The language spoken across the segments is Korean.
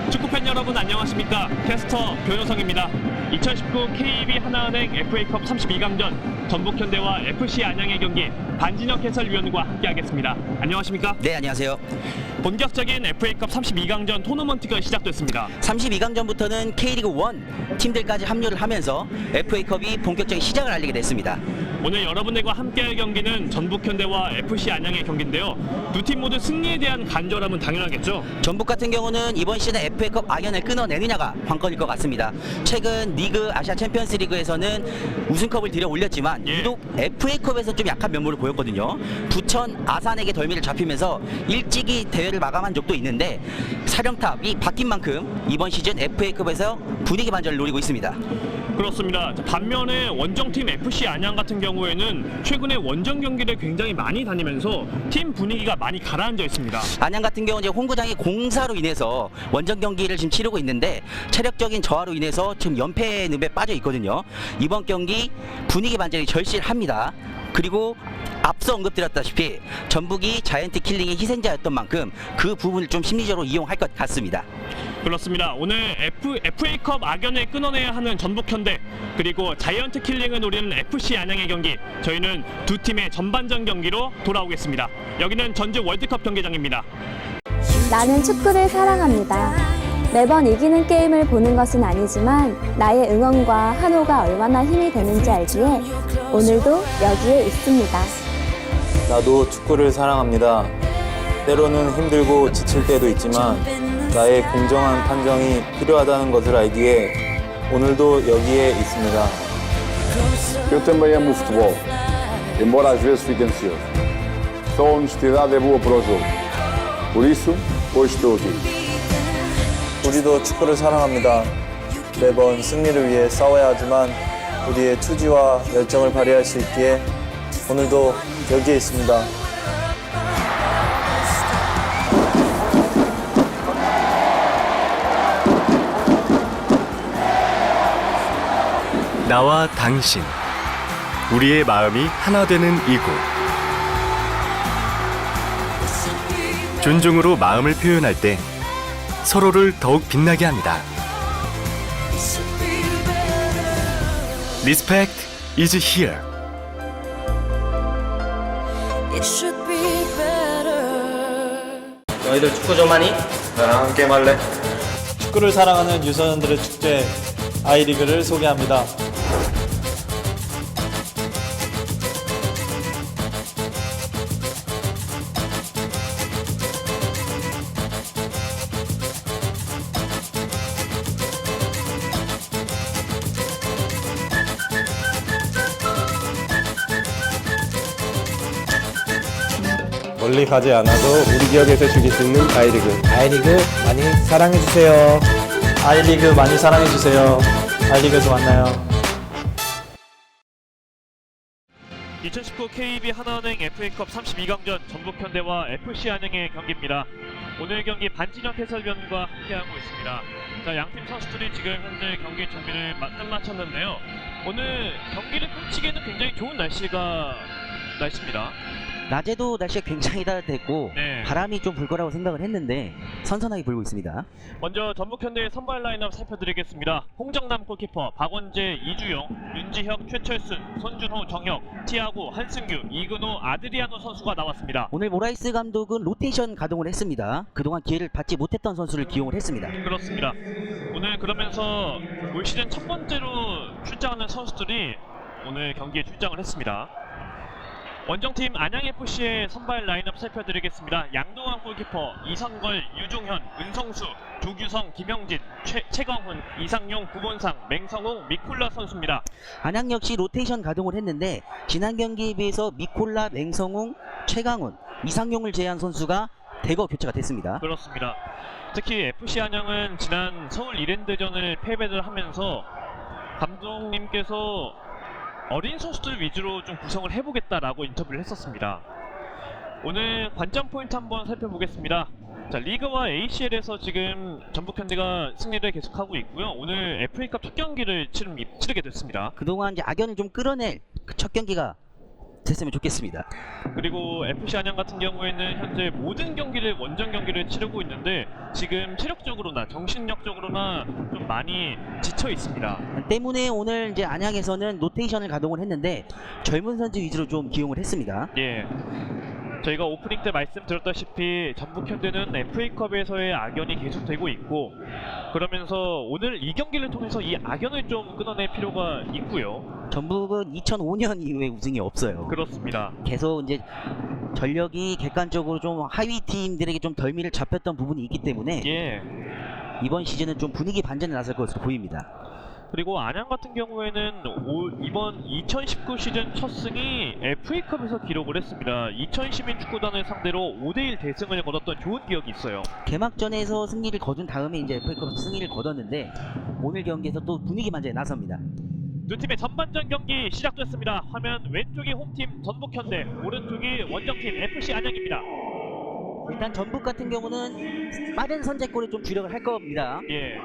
축구팬 여러분 안녕하십니까? 캐스터 변호성입니다. 2019 KB 하나은행 FA컵 32강전 전북현대와 FC 안양의 경기 반진혁 해설위원과 함께하겠습니다. 안녕하십니까? 네, 안녕하세요. 본격적인 FA컵 32강전 토너먼트가 시작됐습니다. 32강전부터는 K리그 1 팀들까지 합류를 하면서 FA컵이 본격적인 시작을 알리게 됐습니다. 오늘 여러분들과 함께할 경기는 전북현대와 FC 안양의 경기인데요. 두 팀 모두 승리에 대한 간절함은 당연하겠죠? 전북 같은 경우는 이번 시즌 FA컵 악연을 끊어내느냐가 관건일 것 같습니다. 최근 리그 아시아 챔피언스 리그에서는 우승컵을 들여 올렸지만 유독 FA컵에서 좀 약한 면모를 보였거든요. 부천 아산에게 덜미를 잡히면서 일찍이 대회를 마감한 적도 있는데 사령탑이 바뀐 만큼 이번 시즌 FA컵에서 분위기 반전을 노리고 있습니다. 그렇습니다. 반면에 원정팀 FC 안양 같은 경우에는 최근에 원정 경기를 굉장히 많이 다니면서 팀 분위기가 많이 가라앉아 있습니다. 안양 같은 경우는 이제 홈구장의 공사로 인해서 원정 경기를 지금 치르고 있는데 체력적인 저하로 인해서 지금 연패 늪에 빠져 있거든요. 이번 경기 분위기 반전이 절실합니다. 그리고 앞서 언급드렸다시피 전북이 자이언트 킬링의 희생자였던 만큼 그 부분을 좀 심리적으로 이용할 것 같습니다. 그렇습니다. 오늘 FA컵 악연을 끊어내야 하는 전북현대 그리고 자이언트 킬링을 노리는 FC 안양의 경기 저희는 두 팀의 전반전 경기로 돌아오겠습니다. 여기는 전주 월드컵 경기장입니다. 나는 축구를 사랑합니다. 매번 이기는 게임을 보는 것은 아니지만 나의 응원과 환호가 얼마나 힘이 되는지 알기에 오늘도 여기에 있습니다. 나도 축구를 사랑합니다. 때로는 힘들고 지칠 때도 있지만 나의 공정한 판정이 필요하다는 것을 알기에 오늘도 여기에 있습니다. Eu também amo o futebol, embora às vezes fique ansioso. Só a honestidade é boa para o jogo. Por isso, hoje estou aqui. 우리도 축구를 사랑합니다. 매번 승리를 위해 싸워야 하지만 우리의 투지와 열정을 발휘할 수 있기에 오늘도 여기에 있습니다. 나와 당신, 우리의 마음이 하나 되는 이곳. 존중으로 마음을 표현할 때 서로를 더욱 빛나게 합니다. Respect is here. 너희들 축구 좀 하니? 나랑 함께 할래? 축구를 사랑하는 유소년들의 축제 아이리그를 소개합니다. 멀리 가지 않아도 우리 지역에서 즐길 수 있는 아이리그. 아이리그 많이 사랑해주세요. 아이리그 많이 사랑해주세요. 아이리그에서 만나요. 2019 KB 하나은행 FA컵 32강전 전북현대와 FC 안양의 경기입니다. 오늘 경기 반진혁 해설위원과 함께하고 있습니다. 자, 양팀 선수들이 지금 현재 경기 준비를 끝마쳤는데요. 오늘 경기를 펼치기에는 굉장히 좋은 날씨입니다. 낮에도 날씨가 굉장히 따뜻했고 바람이 좀 불 거라고 생각을 했는데 선선하게 불고 있습니다. 먼저 전북현대의 선발 라인업 살펴드리겠습니다. 홍정남 골키퍼, 박원재, 이주영, 윤지혁, 최철순, 손준호, 정혁, 티아고, 한승규, 이근호, 아드리아노 선수가 나왔습니다. 오늘 모라이스 감독은 로테이션 가동을 했습니다. 그동안 기회를 받지 못했던 선수를 기용을 했습니다. 그렇습니다. 오늘 그러면서 올 시즌 첫 번째로 출장하는 선수들이 오늘 경기에 출장을 했습니다. 원정팀 안양FC의 선발 라인업 살펴드리겠습니다. 양동환 골키퍼, 이선걸, 유종현, 은성수, 조규성, 김영진, 최광훈, 이상용, 구본상, 맹성웅, 미콜라 선수입니다. 안양 역시 로테이션 가동을 했는데 지난 경기에 비해서 미콜라, 맹성웅, 최강훈, 이상용을 제외한 선수가 대거 교체가 됐습니다. 그렇습니다. 특히 FC 안양은 지난 서울 이랜드전을 패배를 하면서 감독님께서 어린 선수들 위주로 좀 구성을 해보겠다라고 인터뷰를 했었습니다. 오늘 관전 포인트 한번 살펴보겠습니다. 자, 리그와 ACL에서 지금 전북현대가 승리를 계속하고 있고요. 오늘 FA컵 첫 경기를 치르게 됐습니다. 그동안 이제 악연을 좀 끌어낼 그 첫 경기가 됐으면 좋겠습니다. 그리고 FC 안양 같은 경우에는 현재 모든 경기를 원정 경기를 치르고 있는데 지금 체력적으로나 정신력적으로나 좀 많이 지쳐 있습니다. 때문에 오늘 이제 안양에서는 로테이션을 가동을 했는데 젊은 선수 위주로 좀 기용을 했습니다. 예. 저희가 오프닝 때 말씀드렸다시피 전북현대는 FA컵에서의 악연이 계속되고 있고 그러면서 오늘 이 경기를 통해서 이 악연을 좀 끊어낼 필요가 있고요. 전북은 2005년 이후에 우승이 없어요. 그렇습니다. 계속 이제 전력이 객관적으로 좀 하위 팀들에게 좀 덜미를 잡혔던 부분이 있기 때문에 예. 이번 시즌은 좀 분위기 반전에 나설 것으로 보입니다. 그리고 안양 같은 경우에는 이번 2019 시즌 첫 승이 FA컵에서 기록을 했습니다. 2000시민 축구단을 상대로 5대1 대승을 거뒀던 좋은 기억이 있어요. 개막전에서 승리를 거둔 다음에 이제 FA컵 승리를 거뒀는데 오늘 경기에서 또 분위기 반전에 나섭니다. 두 팀의 전반전 경기 시작됐습니다. 화면 왼쪽이 홈팀 전북현대, 오른쪽이 원정팀 FC 안양입니다. 일단 전북 같은 경우는 빠른 선제골에 좀 주력을 할 겁니다. 예.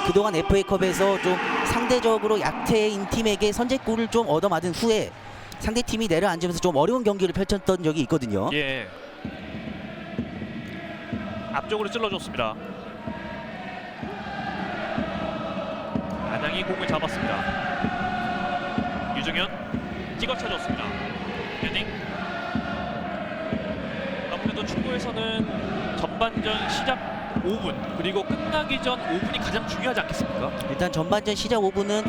그동안 FA컵에서 좀 상대적으로 약체인 팀에게 선제골을 좀 얻어맞은 후에 상대팀이 내려앉으면서 좀 어려운 경기를 펼쳤던 적이 있거든요. 예. 앞쪽으로 찔러줬습니다. 안양이 공을 잡았습니다. 유정현 찍어차줬습니다. 헤딩. 아무래도 축구에서는 전반전 시작 5분 그리고 끝나기 전 5분이 가장 중요하지 않겠습니까? 일단 전반전 시작 5분은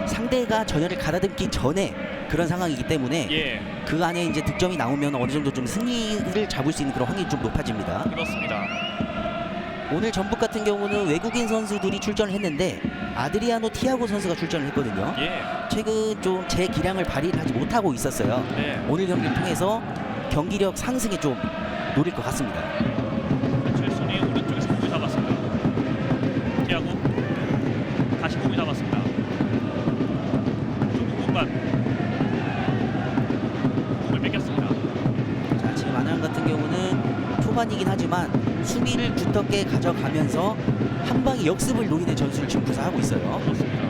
상대가 전열을 가다듬기 전에 그런 상황이기 때문에 예, 그 안에 이제 득점이 나오면 어느 정도 좀 승리를 잡을 수 있는 그런 확률이 좀 높아집니다. 그렇습니다. 오늘 전북 같은 경우는 외국인 선수들이 출전을 했는데 아드리아노 티아고 선수가 출전을 했거든요. 예, 최근 좀 제 기량을 발휘를 하지 못하고 있었어요. 네. 오늘 경기를 통해서 경기력 상승에 좀 노릴 것 같습니다. 최순이 오른쪽에서 공을 잡았습니다. 티아고 다시 공을 잡았습니다. 좁은 공간 공을 뺏겼습니다. 자, 지금 안양 같은 경우는 초반이긴 하지만 수비를 두텁게 가져가면서 한 방에 역습을 노리는 전술을 지금 구사하고 있어요. 그렇습니다.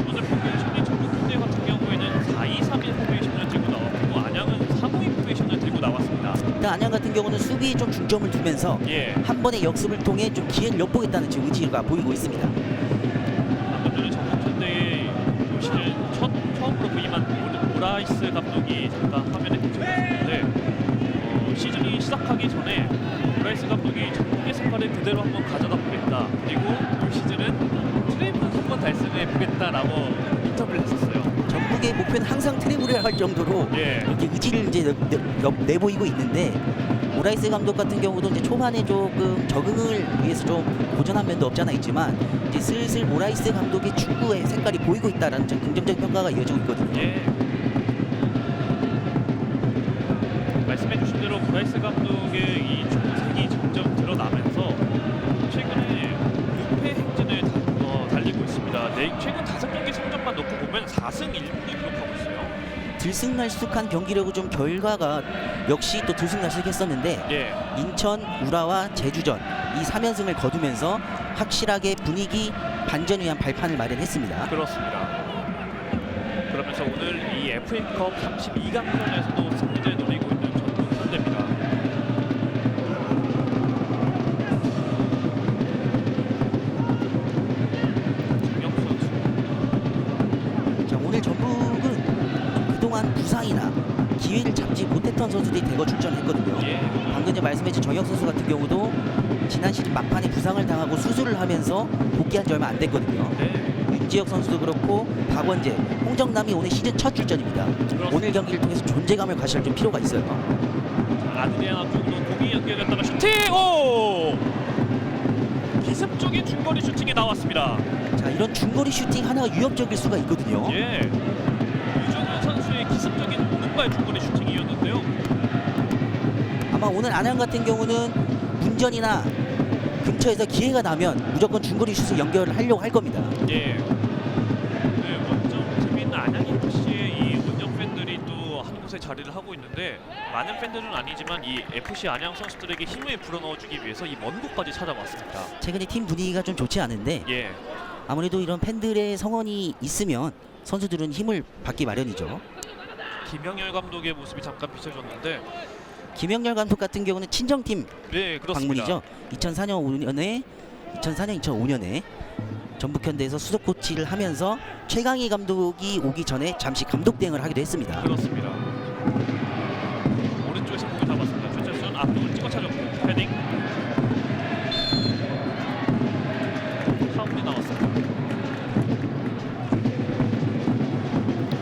오늘 포메이션이 전북현대 같은 경우에는 4-2-3-1 포메이션을 들고 나왔고 안양은 3-5-2 포메이션을 들고 나왔습니다. 일단 안양 같은 경우는 수비에 좀 중점을 두면서 예, 한 번의 역습을 통해 좀 기회를 엿보겠다는 지금 의지가 보이고 있습니다. 방금 전에 전북현대의 올 시즌 처음으로 부임한 오라이스 감독이 잠깐 화면에 등장했는데 시즌이 시작하기 전에 오라이스 감독이 전북의 색깔을 그대로 한번 가져다 보겠다. 그리고 올 시즌은 트래블 한번 달성해 보겠다라고 인터뷰를 했었어요. 전북의 목표는 항상 트래블을 할 정도로 예, 이렇게 의지를 이제 내보이고 있는데 오라이스 감독 같은 경우도 이제 초반에 조금 적응을 위해서 좀 고전한 면도 없잖아 있지만 이제 슬슬 오라이스 감독의 축구의 색깔이 보이고 있다라는 좀 긍정적인 평가가 이어지고 있거든요. 예. 말씀해주신 대로 오라이스 감독의 이 축구색이 점점 드러나면서 최근에 무패 행진을 달리고 있습니다. 최근 5경기 성적만 놓고 보면 4승 1무를 기록하고 있어요. 들쑥날쑥한 경기력은 좀 결과가 역시 또 들쑥날쑥했었는데 예, 인천, 우라와 제주전 이 3연승을 거두면서 확실하게 분위기 반전을 위한 발판을 마련했습니다. 그렇습니다. 그러면서 오늘 이 FA컵 32강전에서도 승리를 노리고 있는 전북현대입니다. 정영수 선수. 자, 오늘 전북은 그동안 부상이나 기회를 잡지 못했던 선수들이 대거 출전했거든요. 예, 방금 전에 말씀해주신 정혁 선수 같은 경우도 지난 시즌 막판에 부상을 당하고 수술을 하면서 복귀한 지 얼마 안 됐거든요. 네. 윤지혁 선수도 그렇고 박원재, 홍정남이 오늘 시즌 첫 출전입니다. 그렇습니다. 오늘 경기를 통해서 존재감을 과시할 좀 필요가 있어요. 아드리아나 쪽으로 공이 연결됐다가 슈팅! 오! 기습적인 중거리 슈팅이 나왔습니다. 자, 이런 중거리 슈팅 하나가 위협적일 수가 있거든요. 예. 유정현 선수의 기습적인 오른발 중거리 슈팅이었는데요. 아마 오늘 안양 같은 경우는 문전이나 근처에서 기회가 나면 무조건 중거리 슛을 연결을 하려고 할 겁니다. 예. 네, 원정 재미있는 안양 FC의 이 원정 팬들이 또 한 곳에 자리를 하고 있는데 많은 팬들은 아니지만 이 FC 안양 선수들에게 힘을 불어넣어주기 위해서 이 먼 곳까지 찾아왔습니다. 최근에 팀 분위기가 좀 좋지 않은데 예. 아무래도 이런 팬들의 성원이 있으면 선수들은 힘을 받기 마련이죠. 김영열 감독의 모습이 잠깐 비춰졌는데, 김영렬 감독 같은 경우는 친정팀 네 그렇습니다. 방문이죠. 2004년 2005년에 전북현대에서 수석 코치를 하면서 최강희 감독이 오기 전에 잠시 감독 대행을 하기도 했습니다. 그렇습니다. 오른쪽에서 공을 잡았습니다. 최철순 앞쪽을 찍어 차줬고 헤딩. 파울이 나왔습니다.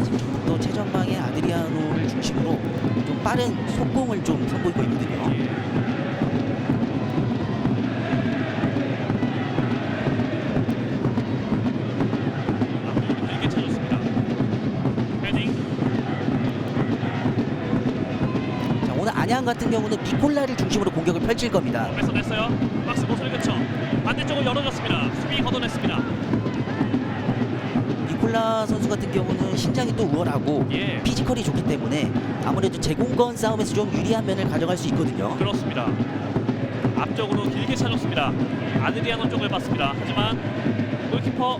지금 전북도 최전방의 아드리아노를 중심으로 좀 빠른 속공을 좀 선보이고 있거든요. 앞쪽으로 길게 차줬습니다. 헤딩. 자, 오늘 안양 같은 경우는 니콜라를 중심으로 공격을 펼칠 겁니다. 뺏어냈어요. 박스 모서리 근처 반대쪽을 열어줬습니다. 수비 걷어냈습니다. 니콜라 선수 같은 경우는 신장이 또 우월하고 예. 피지컬이 좋기 때문에 아무래도 제공권 싸움에서 좀 유리한 면을 가져갈 수 있거든요. 그렇습니다. 앞쪽으로 길게 차줬습니다. 아드리아노 쪽을 봤습니다. 하지만 골키퍼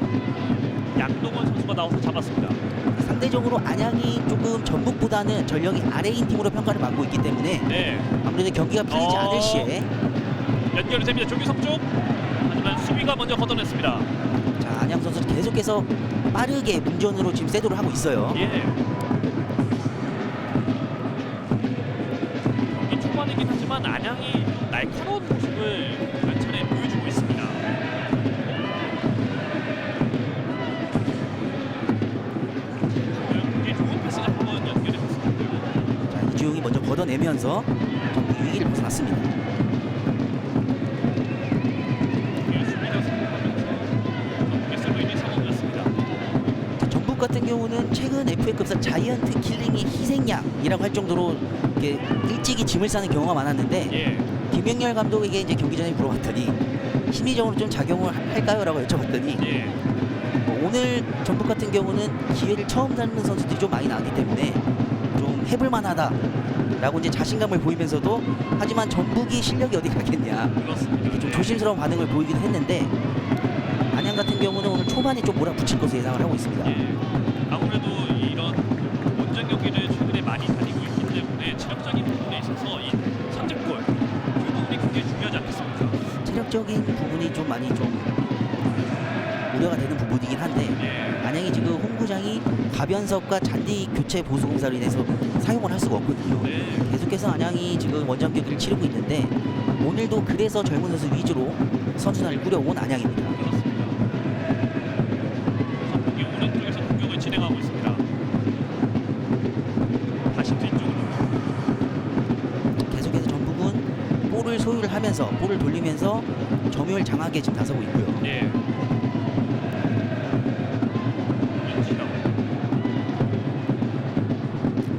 양동원 선수가 나와서 잡았습니다. 상대적으로 안양이 조금 전북보다는 전력이 아래인 팀으로 평가를 받고 있기 때문에 네. 아무래도 경기가 풀리지 않을 시에 연결이 됩니다. 조규석 쪽. 하지만 수비가 먼저 걷어냈습니다. 자, 안양 선수 계속해서 빠르게 문전으로 지금 세도를 하고 있어요. 예. 경기 초반이긴 하지만 안양이 좀 날카로운 모습을 몇 차례 보여주고 있습니다. 굉장히 좋은 패스가 한번 연결이 됐습니다. 자, 이주용이 먼저 걷어내면서 전북 위기를 벗어났습니다. 수비가 성공하면서 전북의 서브인이 성공했습니다. 자, 전북 같은 경우는 최근 FA컵에서 자이언트 킬링의 희생양이라고 할 정도로 이렇게 일찍이 짐을 싸는 경우가 많았는데 예. 김영렬 감독에게 이제 경기 전에 물어봤더니 심리적으로 좀 작용을 할까요? 라고 여쭤봤더니 예. 오늘 전북 같은 경우는 기회를 처음 잡는 선수들이 좀 많이 나왔기 때문에 좀 해볼 만하다 라고 이제 자신감을 보이면서도 하지만 전북이 실력이 어디 가겠냐 그렇습니다. 이렇게 좀 조심스러운 반응을 보이기도 했는데 안양 같은 경우는 오늘 초반에 좀 몰아붙일 것으로 예상을 하고 있습니다. 예. 아무래도 이런 원정 경기를 최근에 많이 다니고 있기 때문에 체력적인 부분에 있어서 이 선제골 그 부분이 굉장히 중요하지 않겠습니까? 체력적인 부분이 좀 많이 좀 우려가 되는 부분이긴 한데 예. 안양이 지금 홈구장이 가변석과 잔디 교체 보수 공사로 인해서 사용을 할 수가 없거든요. 네. 계속해서 안양이 지금 원정 경기를 치르고 있는데 오늘도 그래서 젊은 선수 위주로 선수단을 꾸려온 안양입니다. 그렇습니다. 전북이 오른쪽에서 공격을 진행하고 있습니다. 다시 뒤쪽으로. 계속해서 전북은 볼을 소유를 하면서 볼을 돌리면서 점유율 장악에 지금 나서고 있고요. 예. 윤지혁.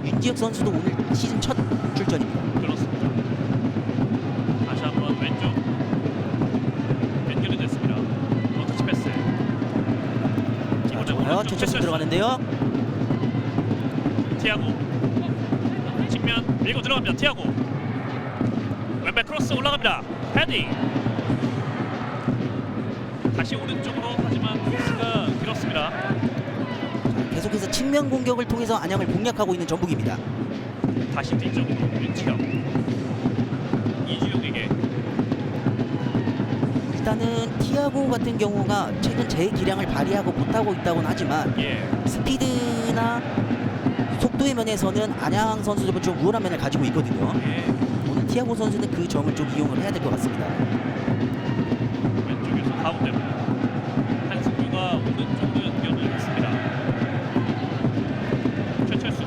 윤지혁 선수도 오늘 시즌 첫 출전입니다. 그렇습니다. 다시 한번 왼쪽 연결이 됐습니다. 터치 패스. 자, 좋아요. 최철수 들어가는데요. 티아고 측면 밀고 들어갑니다. 티아고 왼발 크로스 올라갑니다. 헤딩. 다시 오른쪽으로 하지만 코스가 길었습니다. 자, 계속해서 측면 공격을 통해서 안양을 공략하고 있는 전북입니다. 다시 뒤쪽으로 윤치혁 이주용에게 일단은 티아고 같은 경우가 최근 제 기량을 발휘하고 못하고 있다고는 하지만 예 스피드나 속도의 면에서는 안양 선수들보다 좀 우월한 면을 가지고 있거든요. 예. 오늘 티아고 선수는 그 점을 좀 이용을 해야 될 것 같습니다. 왼쪽에서 가운데로 한승규가 오른쪽으로 연결을 했습니다. 최철수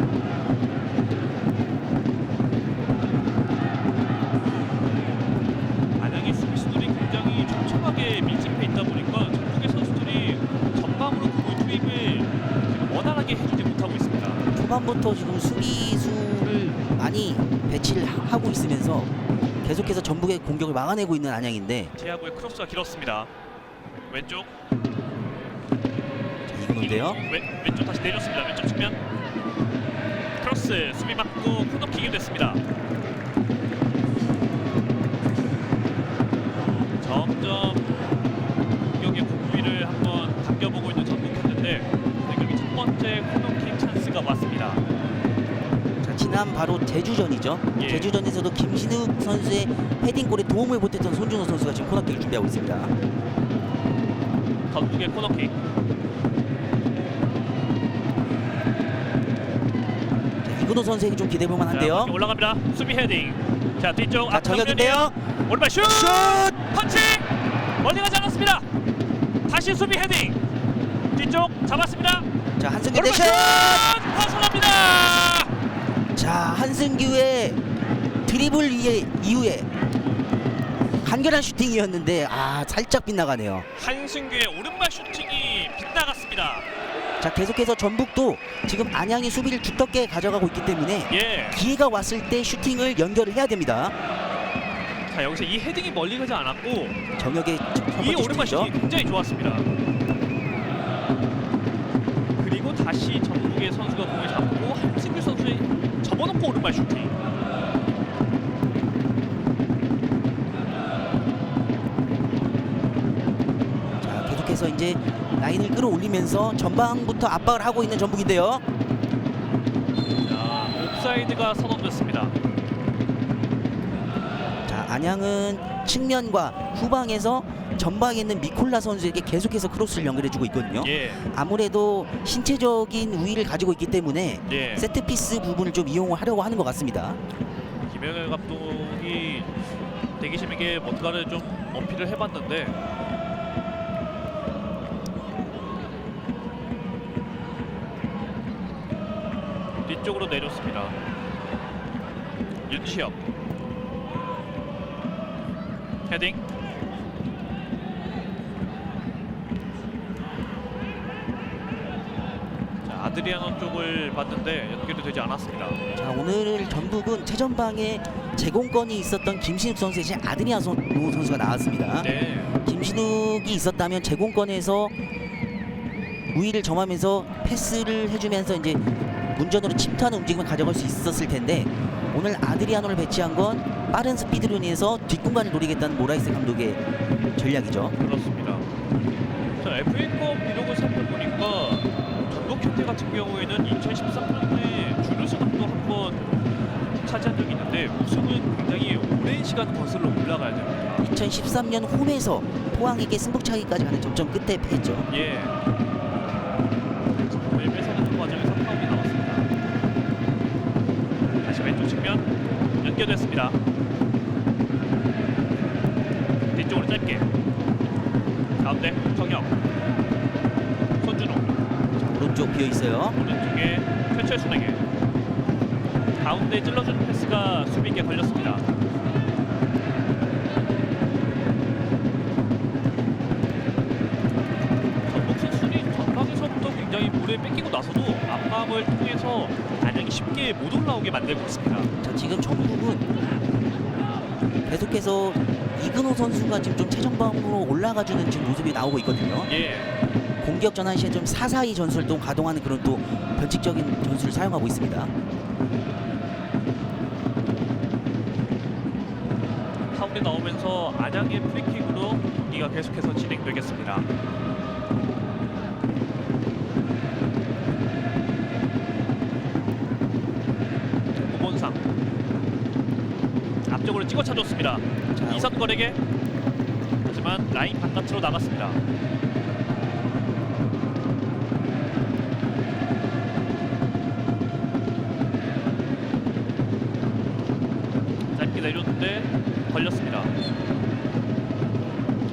안양의 수비수들이 굉장히 촘촘하게 밀집해 있다 보니까 전북의 선수들이 전방으로 그 투입을 지금 원활하게 해주지 못하고 있습니다. 초반부터 지금 수비수를 많이 배치를 하고 있으면서 계속해서 전북의 공격을 막아내고 있는 안양인데 티아고의 크로스가 길었습니다. 왼쪽 자, 이건데요. 왼쪽 다시 내줬습니다. 왼쪽 측면 크로스 수비 맞고 코너킥이 됐습니다. 점점 공격의 공부위를 한번 당겨보고 있는 전북했는데 경기 첫 번째 코너킥 찬스가 왔습니다. 지난 바로 제주전이죠. 예. 제주전에서도 김신욱 선수의 헤딩골에 도움을 보탰던 손준호 선수가 지금 코너킥을 준비하고 있습니다. 감독의 코너킥. 자, 이근호 선수에게 좀 기대해볼 만한데요. 자, 올라갑니다. 수비 헤딩. 자, 뒤쪽 자, 정혁인데요. 오른발 슛! 슛! 펀치! 멀리 가지 않았습니다. 다시 수비 헤딩. 뒤쪽 잡았습니다. 자, 한승규 오른발 슛! 대샷! 벗어납니다. 자, 한승규의 드리블 이후에 간결한 슈팅이었는데 살짝 빗나가네요. 한승규의 오른발 슈팅이 빗나갔습니다. 자, 계속해서 전북도 지금 안양이 수비를 두텁게 가져가고 있기 때문에 예. 기회가 왔을 때 슈팅을 연결을 해야 됩니다. 자, 여기서 이 헤딩이 멀리 가지 않았고 정혁의 첫 이 번째 오른발 슈팅이죠. 슈팅이 굉장히 좋았습니다. 그리고 다시 전북의 선수가 공을 잡고 한승규 선수의 접어놓고 오른발 슈팅. 자, 계속해서 이제 라인을 끌어올리면서 전방부터 압박을 하고 있는 전북인데요. 자, 옵사이드가 선언됐습니다. 자, 안양은 측면과 후방에서 전방에 있는 미콜라 선수에게 계속해서 크로스를 연결해주고 있거든요. 예. 아무래도 신체적인 우위를 가지고 있기 때문에 예. 세트피스 부분을 좀 이용하려고 하는 것 같습니다. 김영일 감독이 대기심에게 뭔가를 좀 어필을 해봤는데 뒤쪽으로 내렸습니다. 윤시혁 헤딩. 자, 아드리아노 쪽을 봤는데 연결이 되지 않았습니다. 자, 오늘 전북은 최전방에 제공권이 있었던 김신욱 선수 대신 아드리아노 선수가 나왔습니다. 네. 김신욱이 있었다면 제공권에서 우위를 점하면서 패스를 해주면서 이제 문전으로 침투하는 움직임을 가져갈 수 있었을 텐데 오늘 아드리아노를 배치한 건 빠른 스피드로 인해서 뒷공간을 노리겠다는 모라이스 감독의 전략이죠. 그렇습니다. 자, FA컵 기록을 살펴보니까 전북 현대 같은 경우에는 2013년에 준우승도 한번 차지한 적이 있는데 우승은 굉장히 오랜 시간 거슬러 올라가야 됩니다. 2013년 홈에서 포항에게 승부차기까지 가는 접전 끝에 패했죠. 예. 오늘 뺏어내는 과정에서 파울이 나왔습니다. 다시 왼쪽 측면 연결됐습니다. 뒤쪽으로 짧게 가운데 정혁 손준호 오른쪽 비어 있어요. 오른쪽에 최철순에게 가운데 찔러주는 패스가 수비에게 걸렸습니다. 전북 선수들이 전방에서부터 굉장히 볼을 뺏기고 나서도 압박을 통해서 안양이 쉽게 못 올라오게 만들고 있습니다. 자, 지금 전북은 계속해서 이근호 선수가 지금 좀 최전방으로 올라가주는 지금 모습이 나오고 있거든요. 예. 공격 전환 시에 좀 4-4-2 전술을 또 가동하는 그런 또 변칙적인 전술을 사용하고 있습니다. 파울이 나오면서 안양의 프리킥으로 경기가 계속해서 진행되겠습니다. 오본상 앞쪽으로 찍어 차줬습니다. 자, 이선걸에게 하지만 라인 바깥으로 나갔습니다. 짧게 내줬는데 걸렸습니다.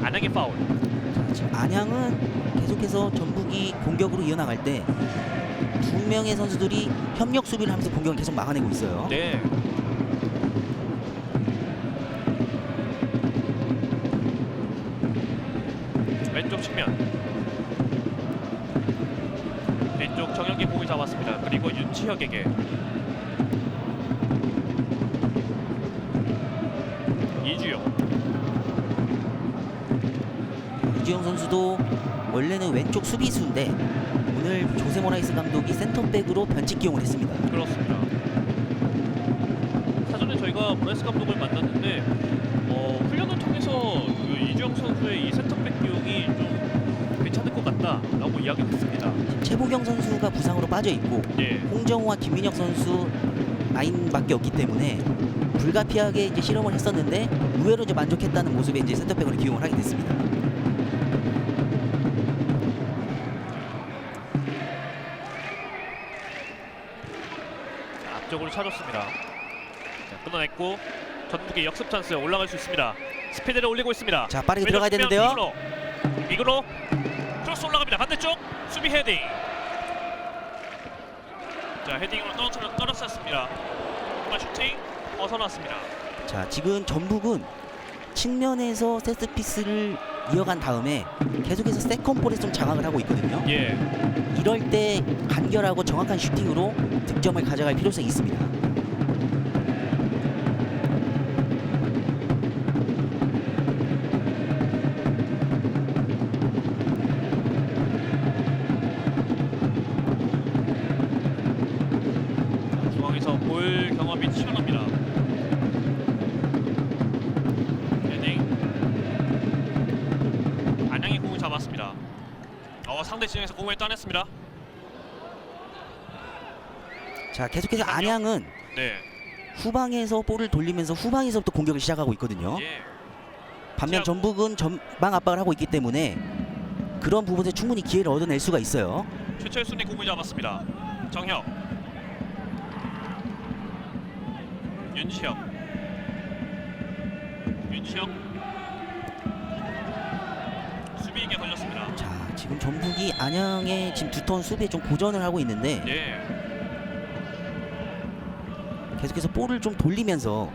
안양의 파울. 자, 지금 안양은 계속해서 전북이 공격으로 이어나갈 때 두 명의 선수들이 협력 수비를 하면서 공격을 계속 막아내고 있어요. 네. 왼쪽 측면. 뒤쪽 정혁이 공을 잡았습니다. 그리고 윤치혁에게 이주영. 이주영 선수도 원래는 왼쪽 수비수인데 오늘 조세 모라이스 감독이 센터백으로 변칙 기용을 했습니다. 그렇습니다. 사전에 저희가 모라이스 감독을 만났는데 훈련을 통해서 그 이주영 선수의 이 센터백 기용이 좀 괜찮을 것 같다라고 이야기를 했습니다. 최보경 선수가 부상으로 빠져 있고 예. 홍정우와 김민혁 선수 라인밖에 없기 때문에 불가피하게 이제 실험을 했었는데 의외로 이제 만족했다는 모습에 이제 센터백으로 기용을 하게 됐습니다. 앞쪽으로 차줬습니다. 자, 끊어냈고 전북의 역습 찬스 올라갈 수 있습니다. 스피드를 올리고 있습니다. 자, 빠르게 들어가야 되는데요. 미그로 크로스 올라갑니다. 반대쪽 수비 헤딩. 자, 헤딩으로 떨어졌습니다. 정말 슈팅 벗어났습니다. 자, 지금 전북은 측면에서 세트피스를 이어간 다음에 계속해서 세컨볼에 좀 장악을 하고 있거든요. 예. 이럴 때 간결하고 정확한 슈팅으로 득점을 가져갈 필요성이 있습니다. 중앙에서 볼 경험이 튀어납니다. 헤딩. 안양이 공을 잡았습니다. 상대 진영에서 공을 따냈습니다. 자, 계속해서 안양은 네. 후방에서 볼을 돌리면서 후방에서부터 공격을 시작하고 있거든요. 예. 반면 전북은 전방 압박을 하고 있기 때문에 그런 부분에 충분히 기회를 얻어낼 수가 있어요. 최철순이 공을 잡았습니다. 정혁. 윤시혁. 수비에게 걸렸습니다. 자, 지금 전북이 안양의 지금 두터운 수비에 좀 고전을 하고 있는데 예. 계속해서 볼을 좀 돌리면서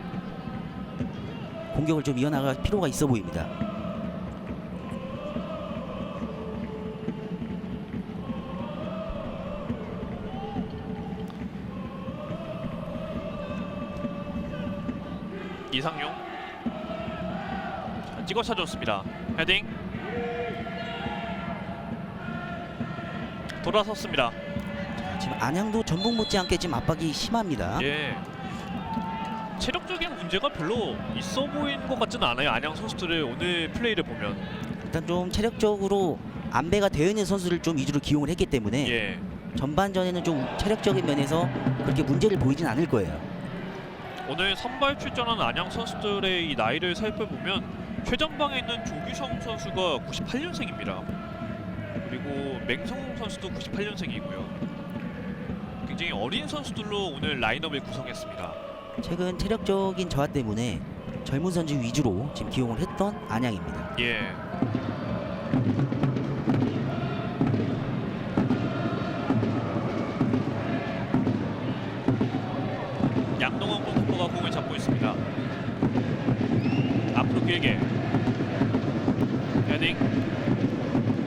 공격을 좀 이어나갈 필요가 있어 보입니다. 이상용. 자, 찍어 차줬습니다. 헤딩. 돌아섰습니다. 지금 안양도 전북 못지않게 지금 압박이 심합니다. 예. 체력적인 문제가 별로 있어 보이는 것 같지는 않아요. 안양 선수들의 오늘 플레이를 보면. 일단 좀 체력적으로 안배가 되어 있는 선수를 좀 위주로 기용을 했기 때문에 예. 전반전에는 좀 체력적인 면에서 그렇게 문제를 보이진 않을 거예요. 오늘 선발 출전한 안양 선수들의 이 나이를 살펴보면 최전방에 있는 조규성 선수가 98년생입니다. 그리고 맹성웅 선수도 98년생이고요. 굉장히 어린 선수들로 오늘 라인업을 구성했습니다. 최근 체력적인 저하 때문에 젊은 선수 위주로 지금 기용을 했던 안양입니다. 예. 양동원 골키퍼가 공을 잡고 있습니다. 앞으로 길게 헤딩.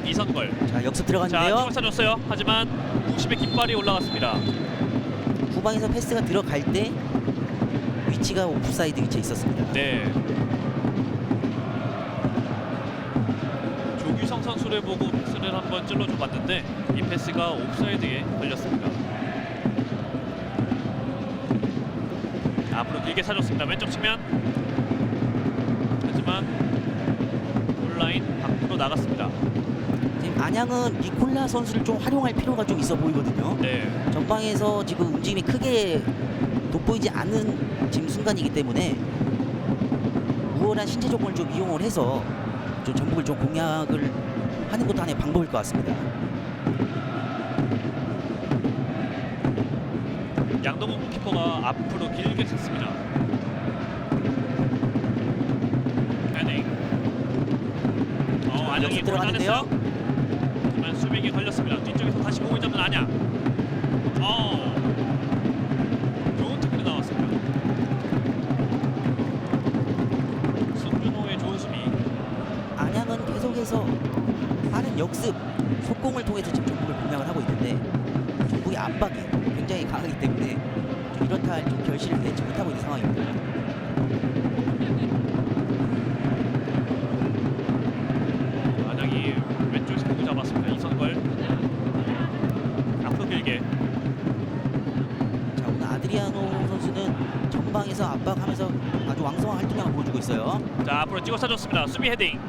이선걸. 자, 역습 자, 들어갔는데요. 찍어 차줬어요. 하지만 90의 깃발이 올라갔습니다. 후방에서 패스가 들어갈 때 위치가 오프사이드 위치에 있었습니다. 네. 조규성 선수를 보고 패스를 한번 찔러줘 봤는데 이 패스가 옵사이드에 걸렸습니다. 앞으로 길게 차줬습니다. 왼쪽 측면. 하지만 온라인 밖으로 나갔습니다. 지금 안양은 니콜라 선수를 좀 활용할 필요가 좀 있어 보이거든요. 네. 전방에서 지금 움직임이 크게 돋보이지 않는 지금 순간이기 때문에 우월한 신체 조건을 좀 이용을 해서 좀 전북을 좀 공략을 하는 것도 하나의 방법일 것 같습니다. 양동훈 골키퍼가 앞으로 길게 찼습니다. 헤딩. 안양이 역습 들어가는데요. 하지만 수비에게 걸렸습니다. 뒤쪽에서 다시 공을 잡는 안양. 좋은 태클이 나왔습니다. 송준호의 좋은 수비. 안양은 계속해서 빠른 역습, 속공을 통해서 지금 전북을 공략을 하고 있는데 전북의 압박이 굉장히 강하기 때문에 좀 이렇다 할 좀 결실을 내지 못하고 있는 상황입니다. 안양이 왼쪽에서 공을 잡았습니다. 이선걸. 앞으로 길게. 자, 오늘 아드리아노 선수는 전방에서 압박하면서 아주 왕성한 활동량을 보여주고 있어요. 자, 앞으로 찍어 차줬습니다. 수비 헤딩.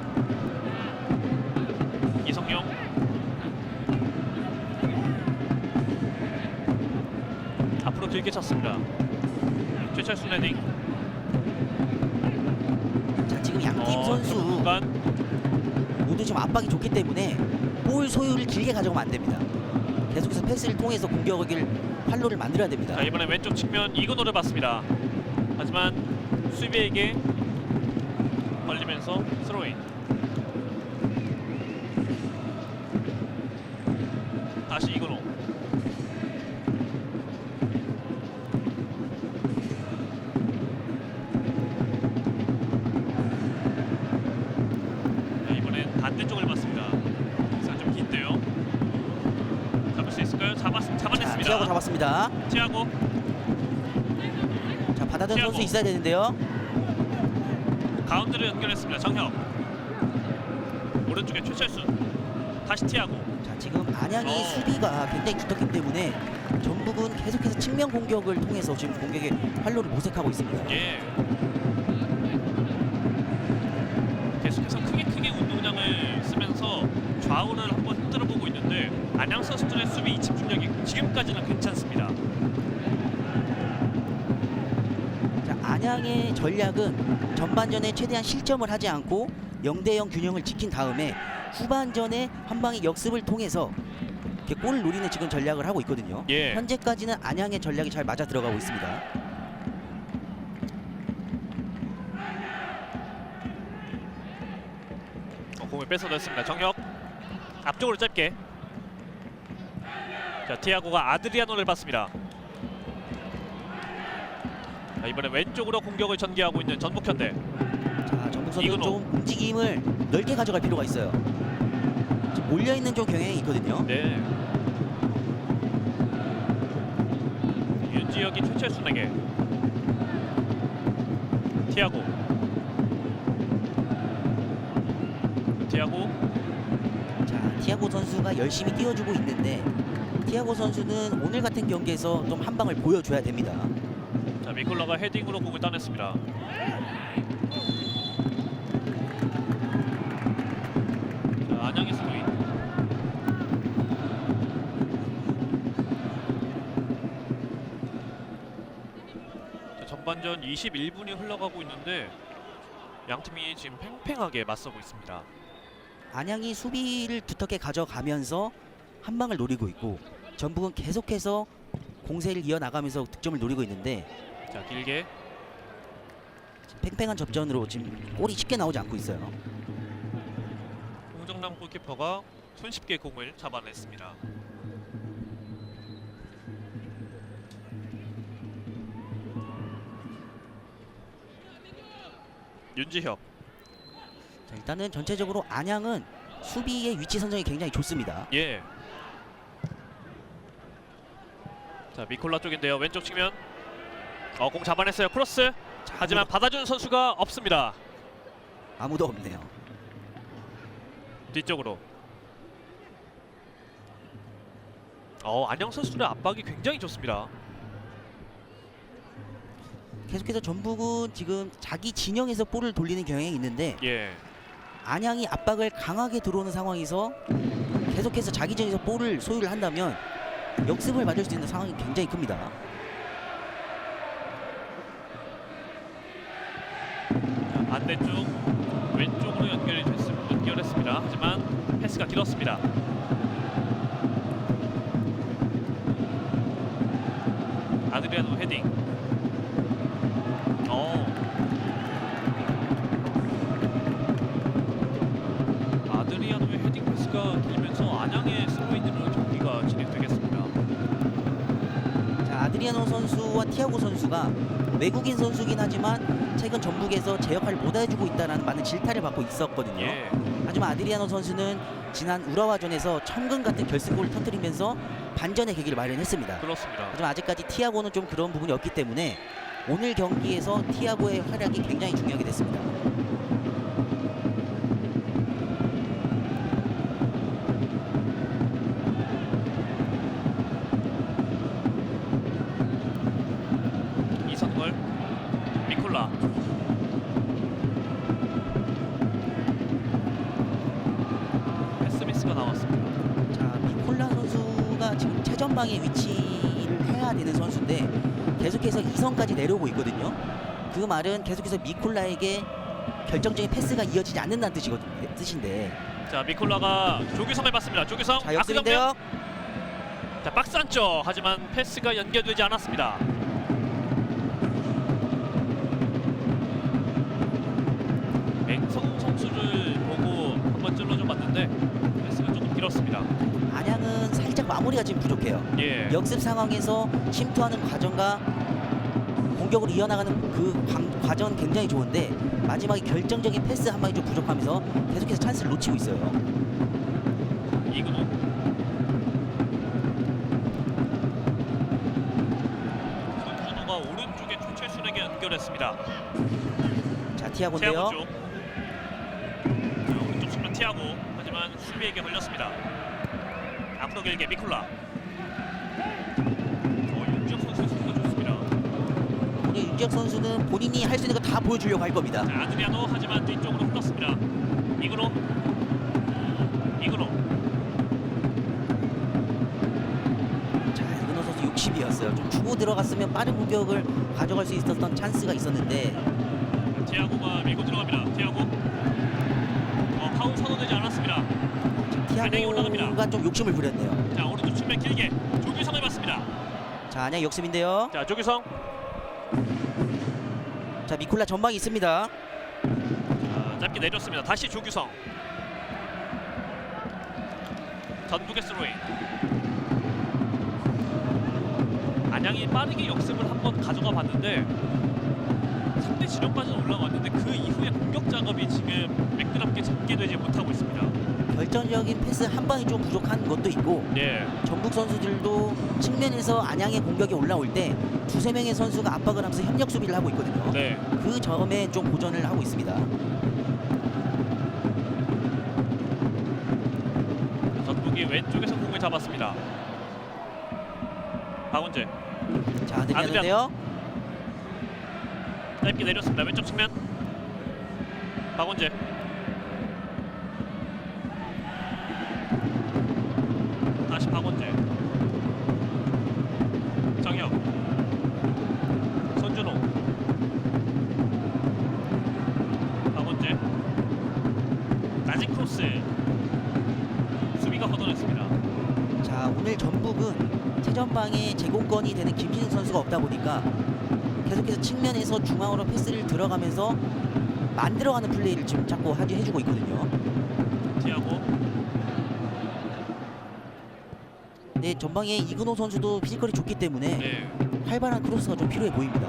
이성용. 앞으로 길게 찼습니다. 최철수 헤딩. 자, 지금 양팀 선수 중간. 모두 지금 압박이 좋기 때문에 볼 소유를 길게 가져가면 안 됩니다. 계속해서 패스를 통해서 공격을 활로를 만들어야 됩니다. 자, 이번에 왼쪽 측면 이근호를 봤습니다. 하지만 수비에게 걸리면서 스로인. 다시 이근호. 자, 이번엔 반대쪽을 봤습니다. 자, 좀 긴데요. 잡을 수 있을까요? 자, 잡아냈습니다. 티아고 잡았습니다. 티아고. 자, 받아든 티아고. 선수 있어야 되는데요. 가운데로 연결했습니다. 정혁. 오른쪽에 최철수. 다시 티아고. 자, 지금 안양이 어. 수비가 굉장히 두텁기 때문에 전북은 계속해서 측면 공격을 통해서 지금 공격의 활로를 모색하고 있습니다. 예. 계속해서 크게 운동장을 쓰면서 좌우를 한번 흔들어 보고 있는데 안양 선수들의 수비 집중력이 지금까지는 괜찮습니다. 자, 안양의 전략은 전반전에 최대한 실점을 하지 않고 0대0 균형을 지킨 다음에 후반전에 한 방의 역습을 통해서 이렇게 골을 노리는 지금 전략을 하고 있거든요. 예. 현재까지는 안양의 전략이 잘 맞아 들어가고 있습니다. 공을 뺏어냈습니다. 정혁. 앞쪽으로 짧게. 자, 티아고가 아드리아노를 봤습니다. 자, 이번에 왼쪽으로 공격을 전개하고 있는 전북현대. 자, 전북 선수 이근호. 좀 움직임을 넓게 가져갈 필요가 있어요. 지금 몰려있는 좀 경향이 있거든요. 네. 윤지혁이 최철순에게. 티아고. 자, 티아고 선수가 열심히 뛰어주고 있는데 티아고 선수는 오늘 같은 경기에서 좀 한 방을 보여줘야 됩니다. 자, 미콜라가 헤딩으로 공을 따냈습니다. 자, 안양의 스로인. 자, 전반전 21분이 흘러가고 있는데 양 팀이 지금 팽팽하게 맞서고 있습니다. 안양이 수비를 두텁게 가져가면서 한 방을 노리고 있고 전북은 계속해서 공세를 이어나가면서 득점을 노리고 있는데 자, 길게. 팽팽한 접전으로 지금 골이 쉽게 나오지 않고 있어요. 홍정남 골키퍼가 손쉽게 공을 잡아냈습니다. 윤지혁. 자, 일단은 전체적으로 안양은 수비의 위치 선정이 굉장히 좋습니다. 예. 자, 미콜라 쪽인데요. 왼쪽 측면. 공 잡아냈어요. 크로스. 하지만 받아주는 선수가 없습니다. 아무도 없네요. 뒤쪽으로. 안양 선수들의 압박이 굉장히 좋습니다. 계속해서 전북은 지금 자기 진영에서 볼을 돌리는 경향이 있는데 예. 안양이 압박을 강하게 들어오는 상황에서 계속해서 자기 진영에서 볼을 소유를 한다면 역습을 맞을 수 있는 상황이 굉장히 큽니다. 자, 반대쪽 왼쪽으로 연결했습니다. 하지만 패스가 길었습니다. 아드리아노 헤딩. 아드리아노의 헤딩 패스가 길면서 안양의 스로인으로 경기가 진행되겠습니다. 자, 아드리아노 선수와 티아고 선수가 외국인 선수긴 하지만 최근 전북에서 제 역할을 못 해주고 있다는 많은 질타를 받고 있었거든요. 예. 하지만 아드리아노 선수는 지난 우라와전에서 천금 같은 결승골을 터뜨리면서 반전의 계기를 마련했습니다. 그렇습니다. 하지만 아직까지 티아고는 좀 그런 부분이 없기 때문에 오늘 경기에서 티아고의 활약이 굉장히 중요하게 됐습니다. 이선걸, 미콜라. 패스미스가 나왔습니다. 자, 미콜라 선수가 지금 최전방에 위치를 해야 되는 선수인데 계속해서 2선까지 내려오고 있거든요. 그 말은 계속해서 미콜라에게 결정적인 패스가 이어지지 않는다는 뜻인데. 자, 미콜라가 조규성을 봤습니다. 조규성 자, 역습인데요. 자, 박스 안쪽. 하지만 패스가 연결되지 않았습니다. 맹성훈 선수를 보고 한번 찔러줘 봤는데 패스가 조금 길었습니다. 안양은 살짝 마무리가 지금 부족해요. 예. 역습 상황에서 침투하는 과정과 공격으로 이어나가는 그 과정 굉장히 좋은데 마지막에 결정적인 패스 한 방이 좀 부족하면서 계속해서 찬스를 놓치고 있어요. 이근호. 손준호가 오른쪽에 최철순에게 연결했습니다. 자, 티아고 티아고인데요. 쪽. 자, 오른쪽 측면 티아고. 하지만 수비에게 걸렸습니다. 앞으로 길게 미콜라. 윤지혁 선수의 수비가 좋습니다. 오늘 윤지혁 선수는 본인이 할 수 있는 거 다 보여주려고 할 겁니다. 자, 아드리아노. 하지만 뒤쪽으로 흘렀습니다. 이근호. 자, 이근호 선수 60이었어요. 좀 주고 들어갔으면 빠른 공격을 가져갈 수 있었던 찬스가 있었는데. 티아고가 밀고 들어갑니다. 티아고. 파울 선언되지 않았습니다. 안양이 올라갑니다. 티아고가 좀 욕심을 부렸네요. 자, 오른쪽 측면 길게 조규성을 봤습니다. 자, 안양 역습인데요. 자, 조규성. 자, 미콜라 전방이 있습니다. 자, 짧게 내렸습니다. 다시 조규성. 전북의 스로인. 안양이 빠르게 역습을 한번 가져가 봤는데 상대 지역까지는 올라왔는데 그 이후에 공격 작업이 지금 매끄럽게 전개되지 못하고 있습니다. 결정적인 패스 한 방이 좀 부족한 것도 있고 예. 전북 선수들도 측면에서 안양의 공격이 올라올 때 두세 명의 선수가 압박을 하면서 협력 수비를 하고 있거든요. 네. 그 점에 좀 고전을 하고 있습니다. 전북이 왼쪽에서 공을 잡았습니다. 박원재. 자, 들렸는데요. 짧게 내렸습니다. 왼쪽 측면. 박원재. 다시 박원재. 정혁. 손준호. 박원재. 낮은 크로스. 수비가 걷어냈습니다. 자, 오늘 전북은 최전방에 제공권이 되는 김진욱 선수가 없다 보니까 계속해서 측면에서 중앙으로 패스를 들어가면서 만들어가는 플레이를 지금 자꾸 해주고 있거든요. 티아고. 네, 전방에 이근호 선수도 피지컬이 좋기 때문에 네. 활발한 크로스가 좀 필요해 보입니다.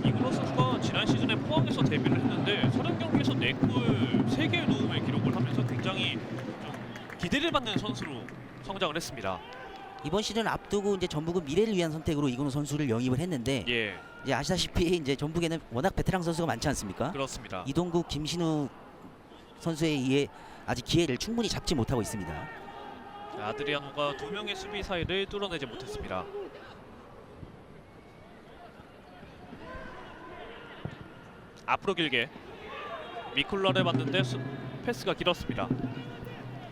이근호 선수가 지난 시즌에 포항에서 데뷔를 했는데 30경기에서 4골 3개의 도움을 기록을 하면서 굉장히 좀 기대를 받는 선수로 성장을 했습니다. 이번 시즌 앞두고 이제 전북은 미래를 위한 선택으로 이근호 선수를 영입을 했는데 예, 이제 아시다시피 이제 전북에는 워낙 베테랑 선수가 많지 않습니까? 그렇습니다. 이동국, 김신우 선수에 의해 아직 기회를 충분히 잡지 못하고 있습니다. 아드리아노가 2명의 수비 사이를 뚫어내지 못했습니다. 앞으로 길게 미콜라를 봤는데 패스가 길었습니다.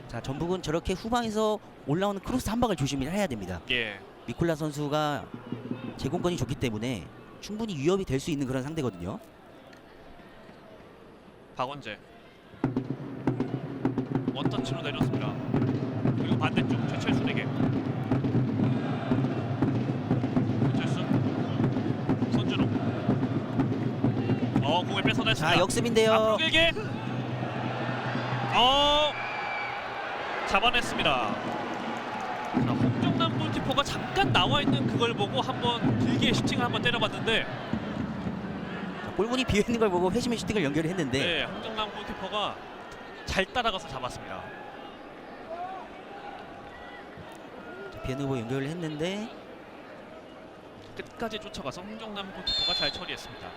자, 전북은 저렇게 후방에서 올라오는 크로스 한 방을 조심을 해야 됩니다. 예, 미콜라 선수가 제공권이 좋기 때문에 충분히 위협이 될 수 있는 그런 상대거든요. 박원재 원터치로 내렸습니다. 그리고 반대쪽 최철순에게 최철순 손준호 공을 뺏어냈습니다. 자, 역습인데요. 앞으로 길게 잡아냈습니다. 자, 홍정남 골키퍼가 잠깐 나와 있는 그걸 보고 한번 길게 슈팅을 한번 때려봤는데 골문이 비어 있는 걸 보고 회심의 슈팅을 연결을 했는데 네, 홍정남 골키퍼가 잘 따라가서 잡았습니다. 비어 있는 거 연결을 했는데 끝까지 쫓아가서 홍정남 골키퍼가 잘 처리했습니다.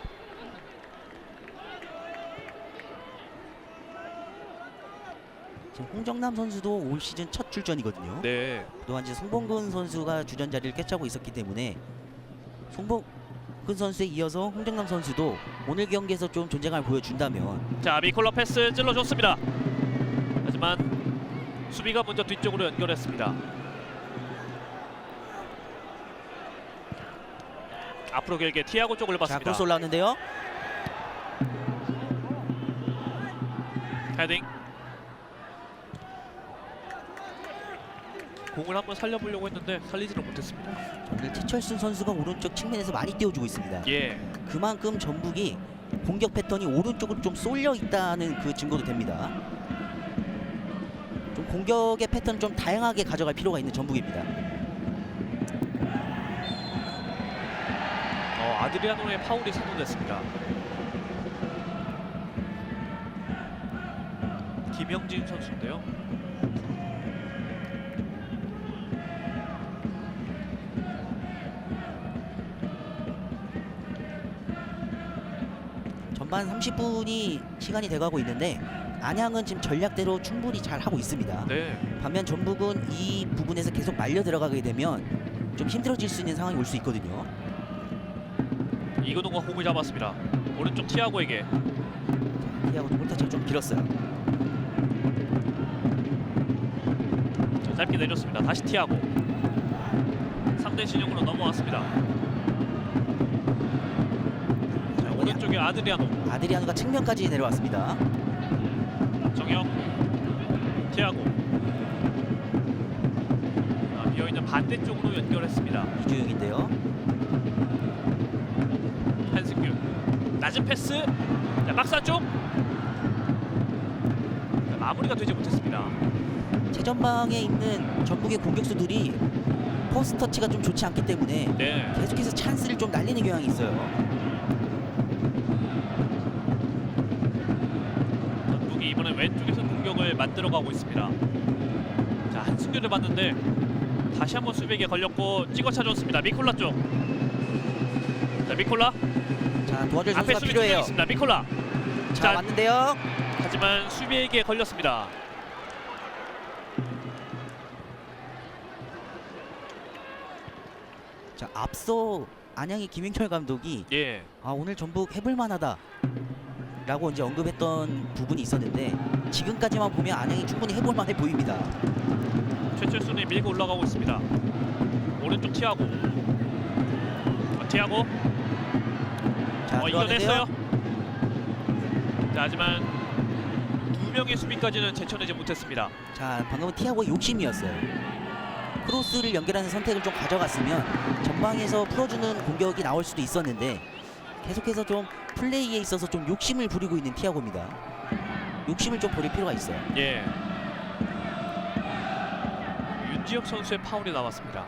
지금 홍정남 선수도 올 시즌 첫 출전이거든요. 네, 그동안 이제 송범근 선수가 주전 자리를 꿰차고 있었기 때문에 송범근 선수에 이어서 홍정남 선수도 오늘 경기에서 좀 존재감을 보여준다면 자, 미콜라 패스 찔러줬습니다. 하지만 수비가 먼저 뒤쪽으로 연결했습니다. 앞으로 길게 티아고 쪽을 자, 봤습니다. 크로스 올라왔는데요. 헤딩. 공을 한번 살려보려고 했는데 살리지는 못했습니다. 오늘 최철순 선수가 오른쪽 측면에서 많이 띄워주고 있습니다. 예. 그만큼 전북이 공격 패턴이 오른쪽으로 좀 쏠려 있다는 그 증거도 됩니다. 좀 공격의 패턴을 좀 다양하게 가져갈 필요가 있는 전북입니다. 아드리아노의 파울이 선언됐습니다. 김영진 선수인데요. 전반 30분이 시간이 돼가고 있는데 안양은 지금 전략대로 충분히 잘 하고 있습니다. 네. 반면 전북은 이 부분에서 계속 말려 들어가게 되면 좀 힘들어질 수 있는 상황이 올 수 있거든요. 이근호가 공을 잡았습니다. 오른쪽 티아고에게. 티아고도 볼터치가 좀 길었어요. 자, 짧게 내줬습니다. 다시 티아고. 3대 진영으로 넘어왔습니다. 자, 오른쪽에 아드리아노. 아드리아노가 측면까지 내려왔습니다. 정혁. 티아고. 자, 비어있는 반대쪽으로 연결했습니다. 이주영인데요. 한승규. 낮은 패스. 자, 박스 쪽. 마무리가 되지 못했습니다. 최전방에 있는 전북의 공격수들이 포스트 터치가 좀 좋지 않기 때문에 네. 계속해서 찬스를 좀 날리는 경향이 있어요. 전북이 이번에 왼쪽에서 공격을 만들어가고 있습니다. 자, 한승규를 봤는데 다시 한번 수비에게 걸렸고 찍어 차줬습니다. 미콜라 쪽. 자, 미콜라. 자, 도와줄 앞에 선수가 수비 필요해요. 두명 있습니다. 미콜라. 자, 왔는데요. 하지만 수비에게 걸렸습니다. 자, 앞서 안양의 김인철 감독이 예. 오늘 전북 해볼만하다 라고 이제 언급했던 부분이 있었는데 지금까지만 보면 안양이 충분히 해볼만해 보입니다. 최철순이 밀고 올라가고 있습니다. 오른쪽 티아고. 티아고. 자, 이겨냈어요. 들어가는데요. 자, 하지만 두 명의 수비까지는 제쳐내지 못했습니다. 자, 방금은 티아고의 욕심이었어요. 크로스를 연결하는 선택을 좀 가져갔으면 전방에서 풀어주는 공격이 나올 수도 있었는데 계속해서 좀 플레이에 있어서 좀 욕심을 부리고 있는 티아고입니다. 욕심을 좀 버릴 필요가 있어요. 예. 윤지혁 선수의 파울이 나왔습니다.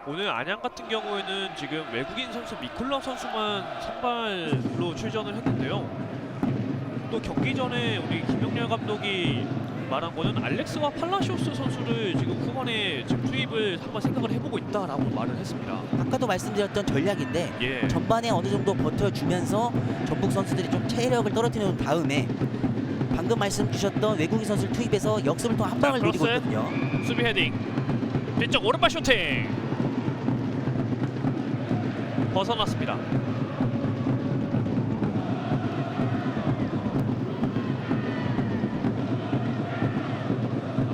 오늘 안양 같은 경우에는 지금 외국인 선수 미콜라 선수만 선발로 출전을 했는데요. 또 경기 전에 우리 김영렬 감독이 말한 거는 알렉스와 팔라시오스 선수를 지금 후반에 지금 투입을 한번 생각을 해보고 있다라고 말을 했습니다. 아까도 말씀드렸던 전략인데 예. 전반에 어느 정도 버텨주면서 전북 선수들이 좀 체력을 떨어뜨린 다음에 방금 말씀 주셨던 외국인 선수를 투입해서 역습을 통한 한 방을 자, 노리고 크로스. 있거든요. 수비 헤딩. 뒤쪽 오른발 슈팅. 벗어났습니다.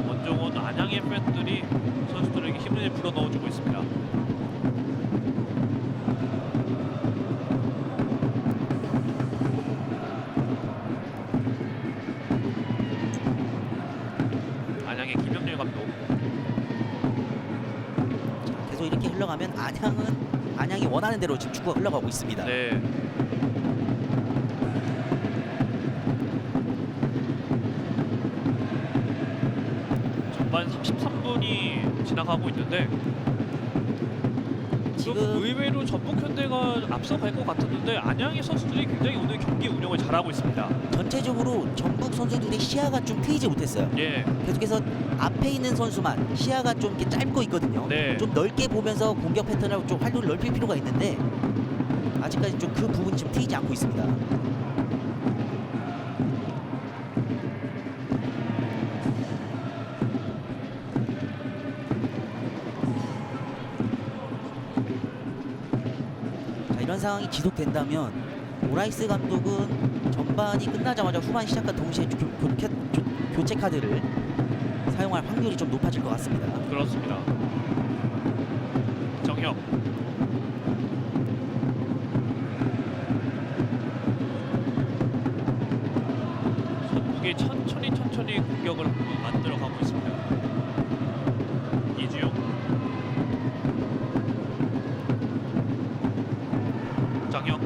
원종원 안양의 팬들이 선수들에게 힘을 불어넣어주고 있습니다. 안양의 김영렬 감독. 계속 이렇게 흘러가면 안양이 원하는 대로 지금 축구가 흘러가고 있습니다. 네. 전반 33분이 지나가고 있는데 좀 지금 의외로 전북 현대가 앞서갈 것 같았는데 안양의 선수들이 굉장히 오늘 경기 운영을 잘하고 있습니다. 전체적으로 전북 선수들의 시야가 좀 트이지 못했어요. 예. 계속해서 앞에 있는 선수만 시야가 좀 이렇게 짧고 있거든요. 네. 좀 넓게 보면서 공격 패턴을 좀 활동을 넓힐 필요가 있는데 아직까지 좀 그 부분이 좀 트이지 않고 있습니다. 이런 이런 상황이 지속된다면 오라이스 감독은 전반이 끝나자마자 후반 시작과 동시에 교체 카드를 사용할 확률이 좀 높아질 것 같습니다. 그렇습니다. 정혁. 전북이 천천히 공격을 만들어가고 있습니다. 이주용. 정혁.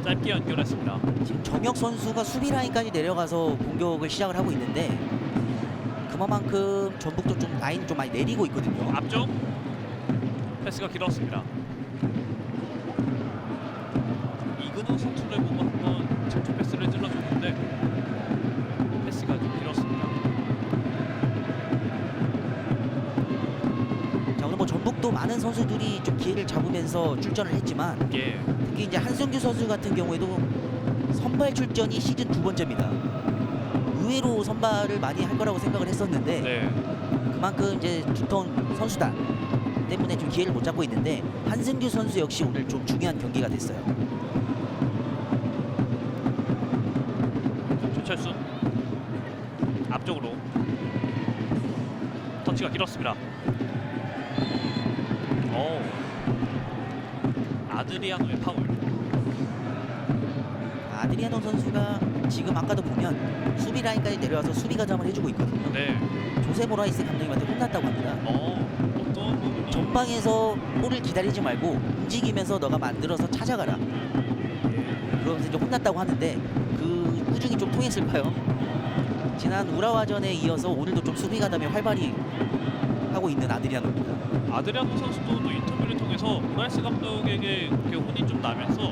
짧게 연결했습니다. 지금 정혁 선수가 수비 라인까지 내려가서 공격을 시작을 하고 있는데 그만큼 전북도 좀 라인 좀 많이 내리고 있거든요. 앞쪽 패스가 길었습니다. 이근호 선수를 보고 한번 전쪽 패스를 찔러줬는데 패스가 좀 길었습니다. 자, 오늘 뭐 전북도 많은 선수들이 좀 기회를 잡으면서 출전을 했지만 예, 특히 이제 한승규 선수 같은 경우에도 선발 출전이 시즌 2번째입니다. 의외로 선발을 많이 할 거라고 생각을 했었는데 네, 그만큼 이제 두터운 선수다 때문에 좀 기회를 못 잡고 있는데 한승규 선수 역시 오늘 좀 중요한 경기가 됐어요. 조철수 앞쪽으로 터치가 길었습니다. 오, 아드리아노의 파울. 아드리아노 선수가 지금 아까도 보면 수비 라인까지 내려와서 수비 가담을 해주고 있거든요. 네, 조세 모라이스 감독님한테 혼났다고 합니다. 어떤 부분이 전방에서 볼을 기다리지 말고 움직이면서 너가 만들어서 찾아가라. 그러면서 이제 혼났다고 하는데 그 꾸중이 좀 통했을까요? 지난 우라와전에 이어서 오늘도 좀 수비 가담에 활발히 하고 있는 아드리아노입니다. 아드리아노 선수도 또 인터뷰를 통해서 모라이스 감독에게 그렇게 혼이 좀 나면서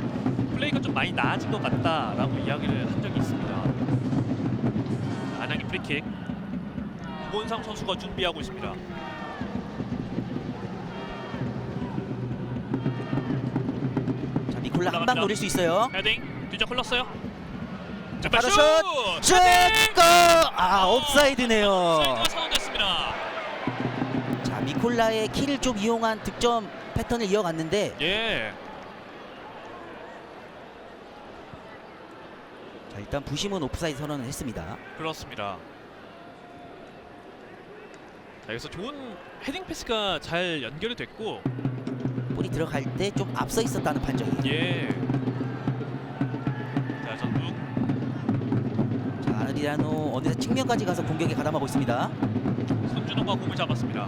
플레이가 좀 많이 나아진 것 같다라고 이야기를 한 적이 있습니다. 안양의 프리킥 구본상 선수가 준비하고 있습니다. 자, 니콜라 한 방 노릴 수 있어요. 헤딩 뒤쪽 흘렀어요. 자, 바로 슛! 슛! 골! 옵사이드네요. 사이드가 선언됐습니다. 자, 미콜라의 키를 좀 이용한 득점 패턴을 이어갔는데 예, 자, 일단 부심은 옵사이드 선언을 했습니다. 그렇습니다. 자, 여기서 좋은 헤딩 패스가 잘 연결이 됐고, 볼이 들어갈 때 좀 앞서 있었다는 판정이에요. 예. 자, 전북 자, 아드리아노 어느새 측면까지 가서 공격에 가담하고 있습니다. 손준호가 공을 잡았습니다.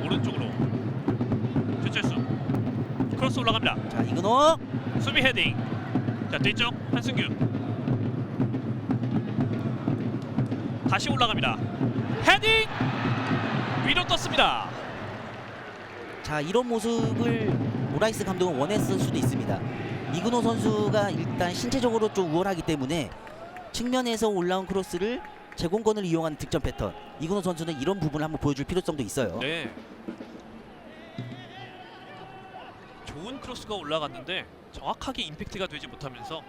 오른쪽으로 최철수 크로스 올라갑니다. 자, 이근호. 수비 헤딩. 자, 뒤쪽 한승규 다시 올라갑니다. 헤딩 위로 떴습니다. 자, 이런 모습을 모라이스 감독은 원했을 수도 있습니다. 이근호 선수가 일단 신체적으로 좀 우월하기 때문에 측면에서 올라온 크로스를 제공권을 이용한 득점 패턴. 이근호 선수는 이런 부분을 한번 보여줄 필요성도 있어요. 네. 좋은 크로스가 올라갔는데 정확하게 임팩트가 되지 못하면서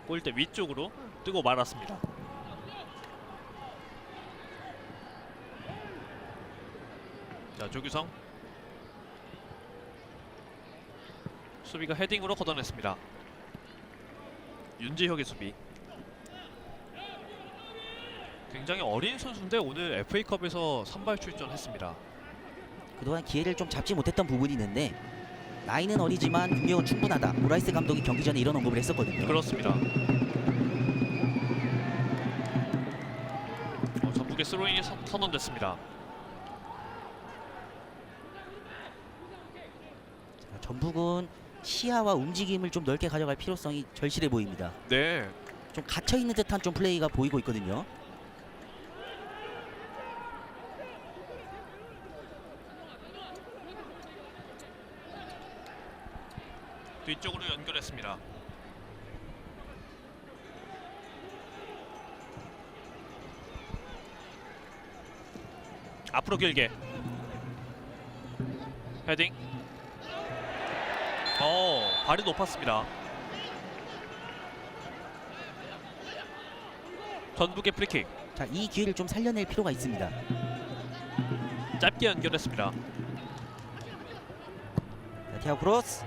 골대 위쪽으로 뜨고 말았습니다. 자, 조규성 수비가 헤딩으로 걷어냈습니다. 윤지혁의 수비. 굉장히 어린 선수인데 오늘 FA컵에서 선발 출전했습니다. 그동안 기회를 좀 잡지 못했던 부분이 있는데 나이는 어리지만 능력은 충분하다. 모라이스 감독이 경기 전에 이런 언급을 했었거든요. 그렇습니다. 전북의 스로인이 선언됐습니다. 자, 전북은 시야와 움직임을 좀 넓게 가져갈 필요성이 절실해 보입니다. 네. 좀 갇혀있는 듯한 좀 플레이가 보이고 있거든요. 뒤쪽으로 연결했습니다. 앞으로 길게 헤딩. 발이 높았습니다. 전북의 프리킥 자, 이 기회를 좀 살려낼 필요가 있습니다. 짧게 연결했습니다. 티아고 크로스.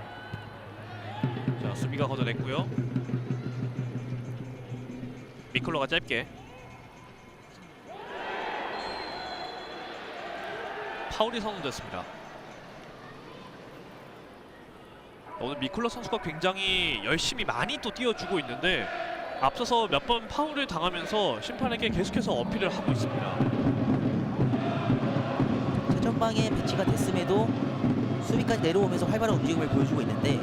자, 수비가 걷어냈고요. 미클로가 짧게. 파울이 선언됐습니다. 오늘 미클로 선수가 굉장히 열심히 많이 또 뛰어주고 있는데 앞서서 몇 번 파울을 당하면서 심판에게 계속해서 어필을 하고 있습니다. 최전방에 배치가 됐음에도 수비까지 내려오면서 활발한 움직임을 보여주고 있는데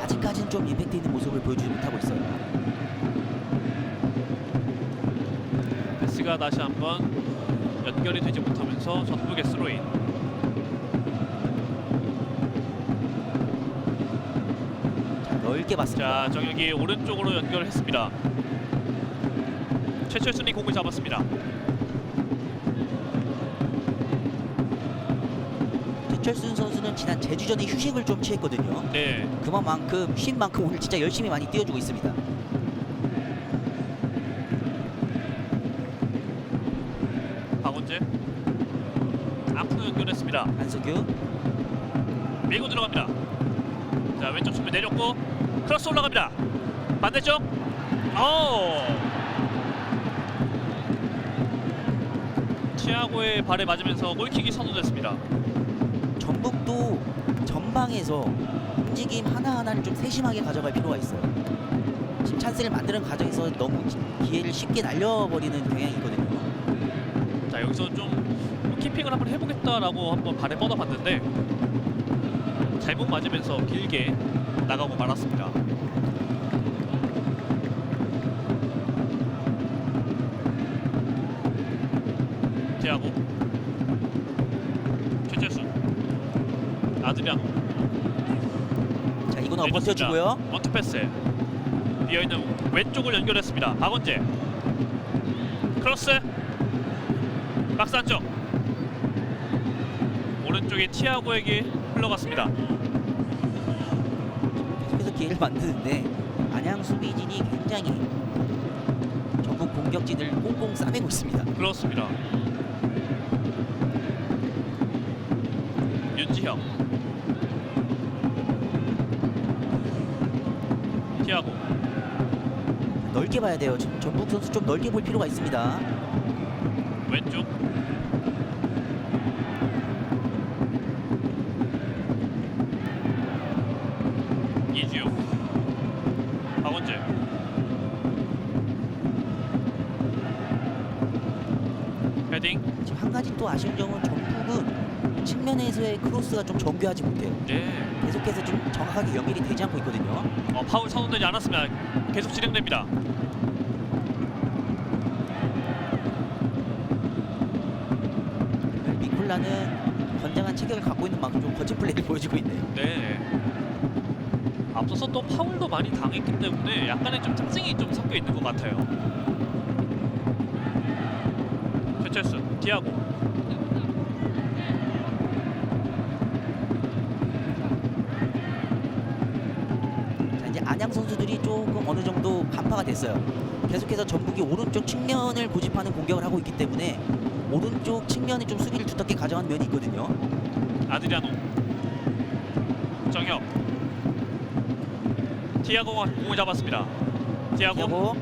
아직까지는 좀 임팩트 있는 모습을 보여주지 못하고 있어요. 패스가 다시 한번 연결이 되지 못하면서 전북의 스로인. 자, 넓게 봤습니다. 자, 정혁이 오른쪽으로 연결했습니다. 최철순이 공을 잡았습니다. 최철순 선수는 지난 제주전에 휴식을 좀 취했거든요. 네, 그만큼 쉰 만큼 오늘 진짜 열심히 많이 뛰어주고 있습니다. 박원재 앞으로 연결했습니다. 한석규. 밀고 들어갑니다. 자, 왼쪽 측면 내렸고 크로스 올라갑니다. 반대쪽. 티아고의 발에 맞으면서 골킥이 선언됐습니다. 전북도 전방에서 움직임 하나하나를 좀 세심하게 가져갈 필요가 있어요. 지금 찬스를 만드는 과정에서 너무 기회를 쉽게 날려버리는 경향이 있거든요. 자, 여기서 좀 키핑을 한번 해보겠다라고 한번 발에 뻗어봤는데 잘못 맞으면서 길게 나가고 말았습니다. 티아고, 최철순, 아드리아노. 자, 이거는 내줬습니다. 버텨주고요. 원투 패스. 비어있는 왼쪽을 연결했습니다. 박원재. 크로스. 박스 안쪽. 오른쪽에 티아고에게 흘러갔습니다. 계속해서 기회를 만드는데 안양 수비진이 굉장히 전북 공격진을 꽁꽁 싸매고 있습니다. 그렇습니다. 윤지형, 티아고. 넓게 봐야 돼요. 지금 전북 선수 좀 넓게 볼 필요가 있습니다. 왼쪽. 이주요. 박원재. 헤딩. 지금 한 가지 또 아쉬운 점은 전북은 측면에서의 크로스가 좀 정교하지 못해요. 네. 계속해서 좀 정확하게 연결이 되지 않고 있거든요. 파울 선언되지 않았으면 계속 진행됩니다. 미콜라는 건장한 체격을 갖고 있는 만큼 좀 거친 플레이를 보여주고 있네요. 네. 앞서서 또 파울도 많이 당했기 때문에 약간의 좀 특징이 좀 섞여 있는 것 같아요. 최철순, 티아고. 자, 이제 안양 선수들이 조금 어느 정도 간파가 됐어요. 계속해서 전북이 오른쪽 측면을 고집하는 공격을 하고 있기 때문에 오른쪽 측면에 좀 수비를 두텁게 가져간 면이 있거든요. 아드리아노, 정혁, 티아고가 공을 잡았습니다. 티아고 그리고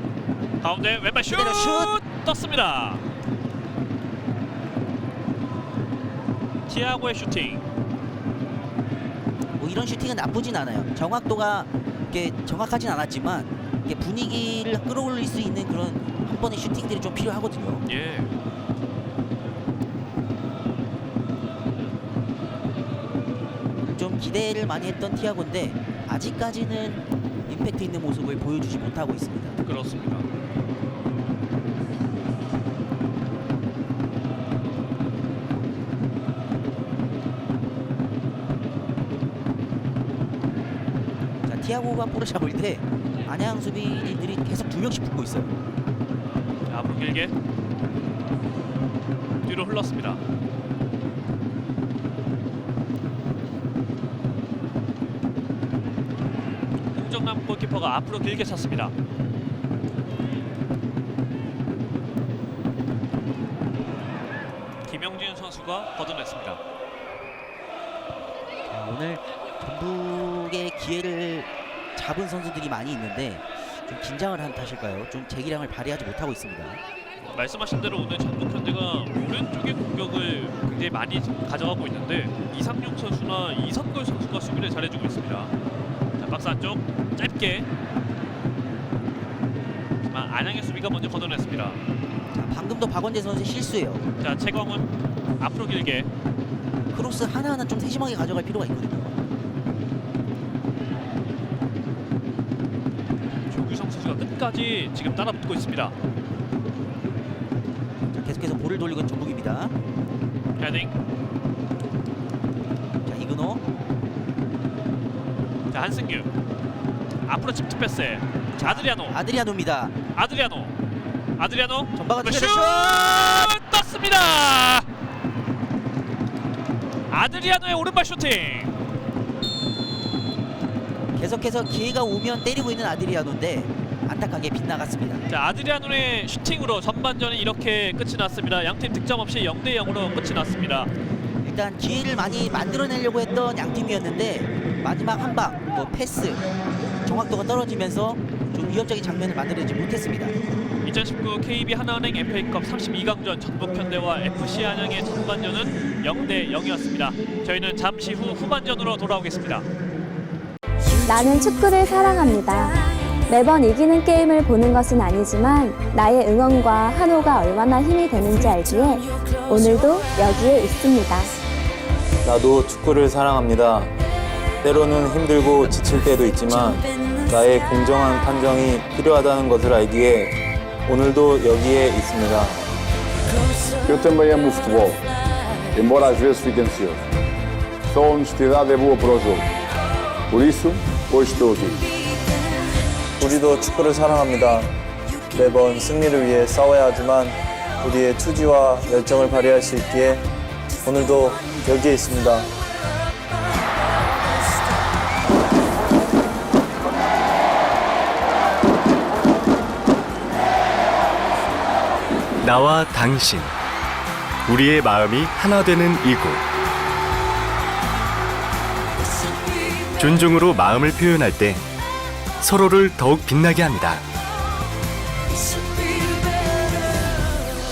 가운데 왼발 슛! 그대로 슛! 떴습니다. 티아고의 슈팅. 뭐 이런 슈팅은 나쁘진 않아요. 정확도가 이렇게 정확하진 않았지만 이게 분위기를 끌어올릴 수 있는 그런 한 번의 슈팅들이 좀 필요하거든요. 예. 좀 기대를 많이 했던 티아고인데 아직까지는 임팩트 있는 모습을 보여주지 못하고 있습니다. 그렇습니다. 자, 티아고가 볼을 잡을 때 안양 수비진들이 계속 두 명씩 붙고 있어요. 자, 앞으로 길게 뒤로 흘렀습니다. 홍정남 골키퍼가 앞으로 길게 찼습니다. 김영진 선수가 걷어냈습니다. 오늘 전북의 기회를 잡은 선수들이 많이 있는데 좀 긴장을 한 탓일까요? 좀 재기량을 발휘하지 못하고 있습니다. 말씀하신 대로 오늘 전북현대가 오른쪽의 공격을 굉장히 많이 가져가고 있는데 이상용 선수나 이선걸 선수가 수비를 잘해주고 있습니다. 자, 박스 안쪽 짧게. 하지만 안양의 수비가 먼저 걷어냈습니다. 자, 방금도 박원재 선수의 실수예요. 자, 최광훈 앞으로 길게. 크로스 하나하나 좀 세심하게 가져갈 필요가 있거든요. 조규성 선수가 끝까지 지금 따라붙고 있습니다. 자, 계속해서 볼을 돌리고 있는 전북입니다. 헤딩. 자, 이근호. 자, 한승규 앞으로 집중 패스. 자, 아드리아노입니다. 아드리아노 전방은 슛 슛! 떴습니다. 아드리아노의 오른발 슈팅. 계속해서 기회가 오면 때리고 있는 아드리아노인데 안타깝게 빗나갔습니다. 자, 아드리아노의 슈팅으로 전반전이 이렇게 끝이 났습니다. 양팀 득점 없이 0대0으로 끝이 났습니다. 일단 기회를 많이 만들어내려고 했던 양팀이었는데 마지막 한 방, 뭐 패스, 정확도가 떨어지면서 좀 위협적인 장면을 만들어내지 못했습니다. 2019 KB 하나은행 FA컵 32강전 전북현대와 FC 안양의 전반전은 0대0이었습니다. 저희는 잠시 후 후반전으로 돌아오겠습니다. 나는 축구를 사랑합니다. 매번 이기는 게임을 보는 것은 아니지만 나의 응원과 한호가 얼마나 힘이 되는지 알기에 오늘도 여기에 있습니다. 나도 축구를 사랑합니다. 때로는 힘들고 지칠 때도 있지만 나의 공정한 판정이 필요하다는 것을 알기에 오늘도 여기에 있습니다. Eu também amo o futebol, embora às vezes fique ansioso. Só a honestidade é boa para o jogo. Por isso, hoje estou aqui. 우리도 축구를 사랑합니다. 매번 승리를 위해 싸워야 하지만 우리의 투지와 열정을 발휘할 수 있기에 오늘도 여기에 있습니다. 나와 당신, 우리의 마음이 하나 되는 이곳. 존중으로 마음을 표현할 때 서로를 더욱 빛나게 합니다.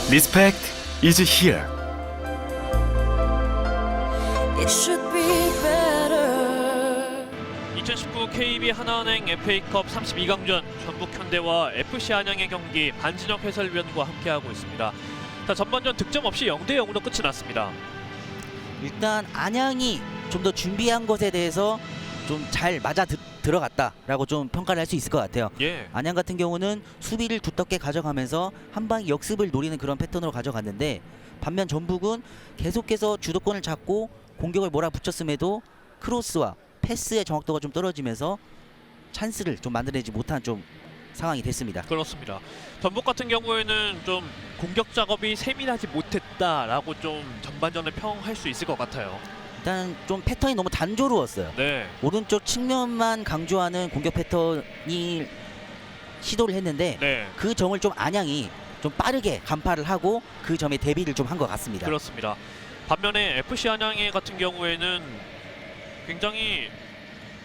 Respect is here. It should be better. 2019 KB 하나은행 FA컵 32강전 전북현대와 FC 안양의 경기 반진혁 해설위원과 함께하고 있습니다. 자, 전반전 득점 없이 0대0으로 끝이 났습니다. 일단 안양이 좀 더 준비한 것에 대해서 좀 잘 맞아 들어갔다라고 좀 평가를 할 수 있을 것 같아요. 예. 안양 같은 경우는 수비를 두텁게 가져가면서 한 방 역습을 노리는 그런 패턴으로 가져갔는데 반면 전북은 계속해서 주도권을 잡고 공격을 몰아붙였음에도 크로스와 패스의 정확도가 좀 떨어지면서 찬스를 좀 만들어내지 못한 좀 상황이 됐습니다. 그렇습니다. 전북 같은 경우에는 좀 공격 작업이 세밀하지 못했다라고 좀 전반전에 평할 수 있을 것 같아요. 일단 좀 패턴이 너무 단조로웠어요. 네. 오른쪽 측면만 강조하는 공격 패턴이 시도를 했는데 네. 그 점을 좀 안양이 좀 빠르게 간파를 하고 그 점에 대비를 좀 한 것 같습니다. 그렇습니다. 반면에 FC 안양의 같은 경우에는 굉장히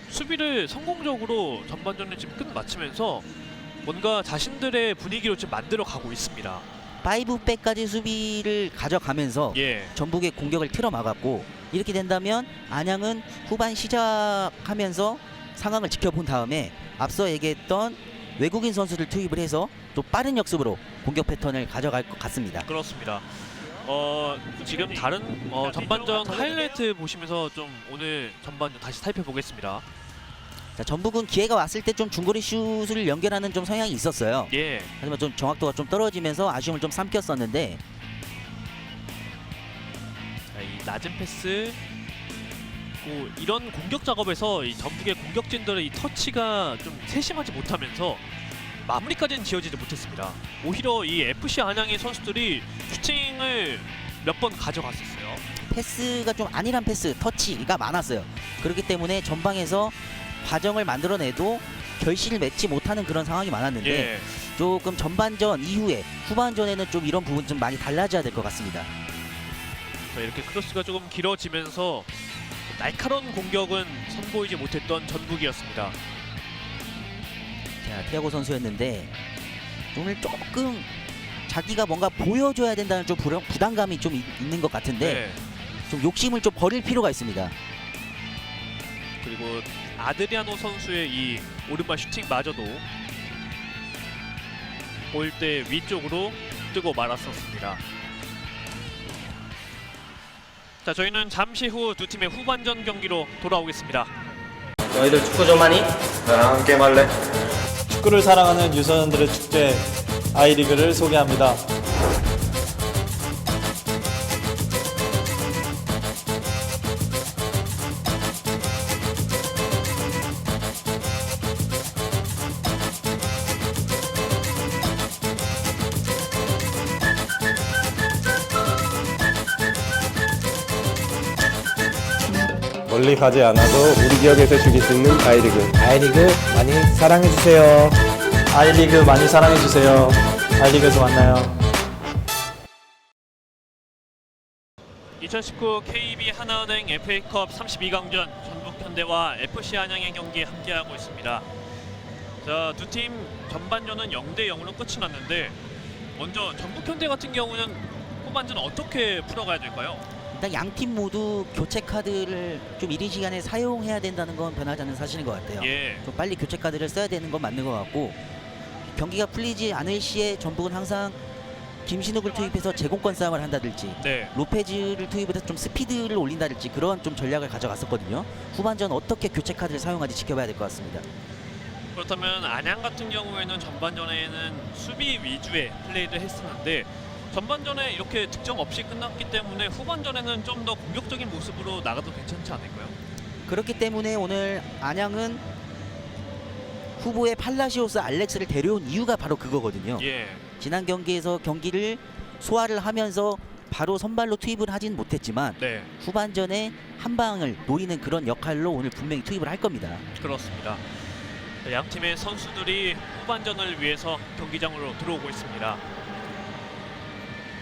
수비를 성공적으로 전반전에 지금 끝마치면서 뭔가 자신들의 분위기로 좀 만들어 가고 있습니다. 5백까지 수비를 가져가면서 예. 전북의 공격을 틀어막았고 이렇게 된다면 안양은 후반 시작하면서 상황을 지켜본 다음에 앞서 얘기했던 외국인 선수를 투입을 해서 또 빠른 역습으로 공격 패턴을 가져갈 것 같습니다. 그렇습니다. 지금 다른 전반전 하이라이트 보시면서 좀 오늘 전반전 다시 살펴보겠습니다. 자, 전북은 기회가 왔을 때 좀 중거리 슛을 연결하는 좀 성향이 있었어요. 예. 하지만 좀 정확도가 좀 떨어지면서 아쉬움을 좀 삼켰었는데 자, 이 낮은 패스, 이런 공격 작업에서 이 전북의 공격진들의 이 터치가 좀 세심하지 못하면서 마무리까지는 지어지지 못했습니다. 오히려 이 FC 안양의 선수들이 슈팅을 몇 번 가져갔었어요. 패스가 좀 안일한 패스, 터치가 많았어요. 그렇기 때문에 전방에서 과정을 만들어내도 결실을 맺지 못하는 그런 상황이 많았는데 예. 조금 전반전 이후에 후반전에는 좀 이런 부분 좀 많이 달라져야 될 것 같습니다. 자, 이렇게 크로스가 조금 길어지면서 날카로운 공격은 선보이지 못했던 전북이었습니다. 자, 티아고 선수였는데 오늘 조금 자기가 뭔가 보여줘야 된다는 좀 부담감이 좀 있는 것 같은데 네. 좀 욕심을 좀 버릴 필요가 있습니다. 그리고 아드리아노 선수의 이 오른발 슈팅마저도 골대 위쪽으로 뜨고 말았었습니다. 자, 저희는 잠시 후 두 팀의 후반전 경기로 돌아오겠습니다. 너희들 축구 좀 하니? 나랑 게임 할래? 축구를 사랑하는 유소년들의 축제 아이리그를 소개합니다. 멀리 가지 않아도 우리 지역에서 즐길 수 있는 아이리그. 아이리그 많이 사랑해주세요. 아이리그 많이 사랑해주세요. 아이리그에서 만나요. 2019 KB 하나은행 FA컵 32강전 전북현대와 FC 안양의 경기에 함께하고 있습니다. 자, 두 팀 전반전은 0대0으로 끝이 났는데 먼저 전북현대 같은 경우는 후반전 어떻게 풀어가야 될까요? 일단 양 팀 모두 교체 카드를 좀 이른 시간에 사용해야 된다는 건 변하지 않는 사실인 것 같아요. 예. 좀 빨리 교체 카드를 써야 되는 건 맞는 것 같고 경기가 풀리지 않을 시에 전북은 항상 김신욱을 투입해서 제공권 싸움을 한다든지 네. 로페즈를 투입해서 좀 스피드를 올린다든지 그런 좀 전략을 가져갔었거든요. 후반전 어떻게 교체 카드를 사용하지 지켜봐야 될 것 같습니다. 그렇다면 안양 같은 경우에는 전반전에는 수비 위주의 플레이를 했었는데 전반전에 이렇게 득점 없이 끝났기 때문에 후반전에는 좀 더 공격적인 모습으로 나가도 괜찮지 않을까요? 그렇기 때문에 오늘 안양은 후보의 팔라시오스 알렉스를 데려온 이유가 바로 그거거든요. 예. 지난 경기에서 경기를 소화를 하면서 바로 선발로 투입을 하진 못했지만 네. 후반전에 한 방을 노리는 그런 역할로 오늘 분명히 투입을 할 겁니다. 그렇습니다. 양 팀의 선수들이 후반전을 위해서 경기장으로 들어오고 있습니다.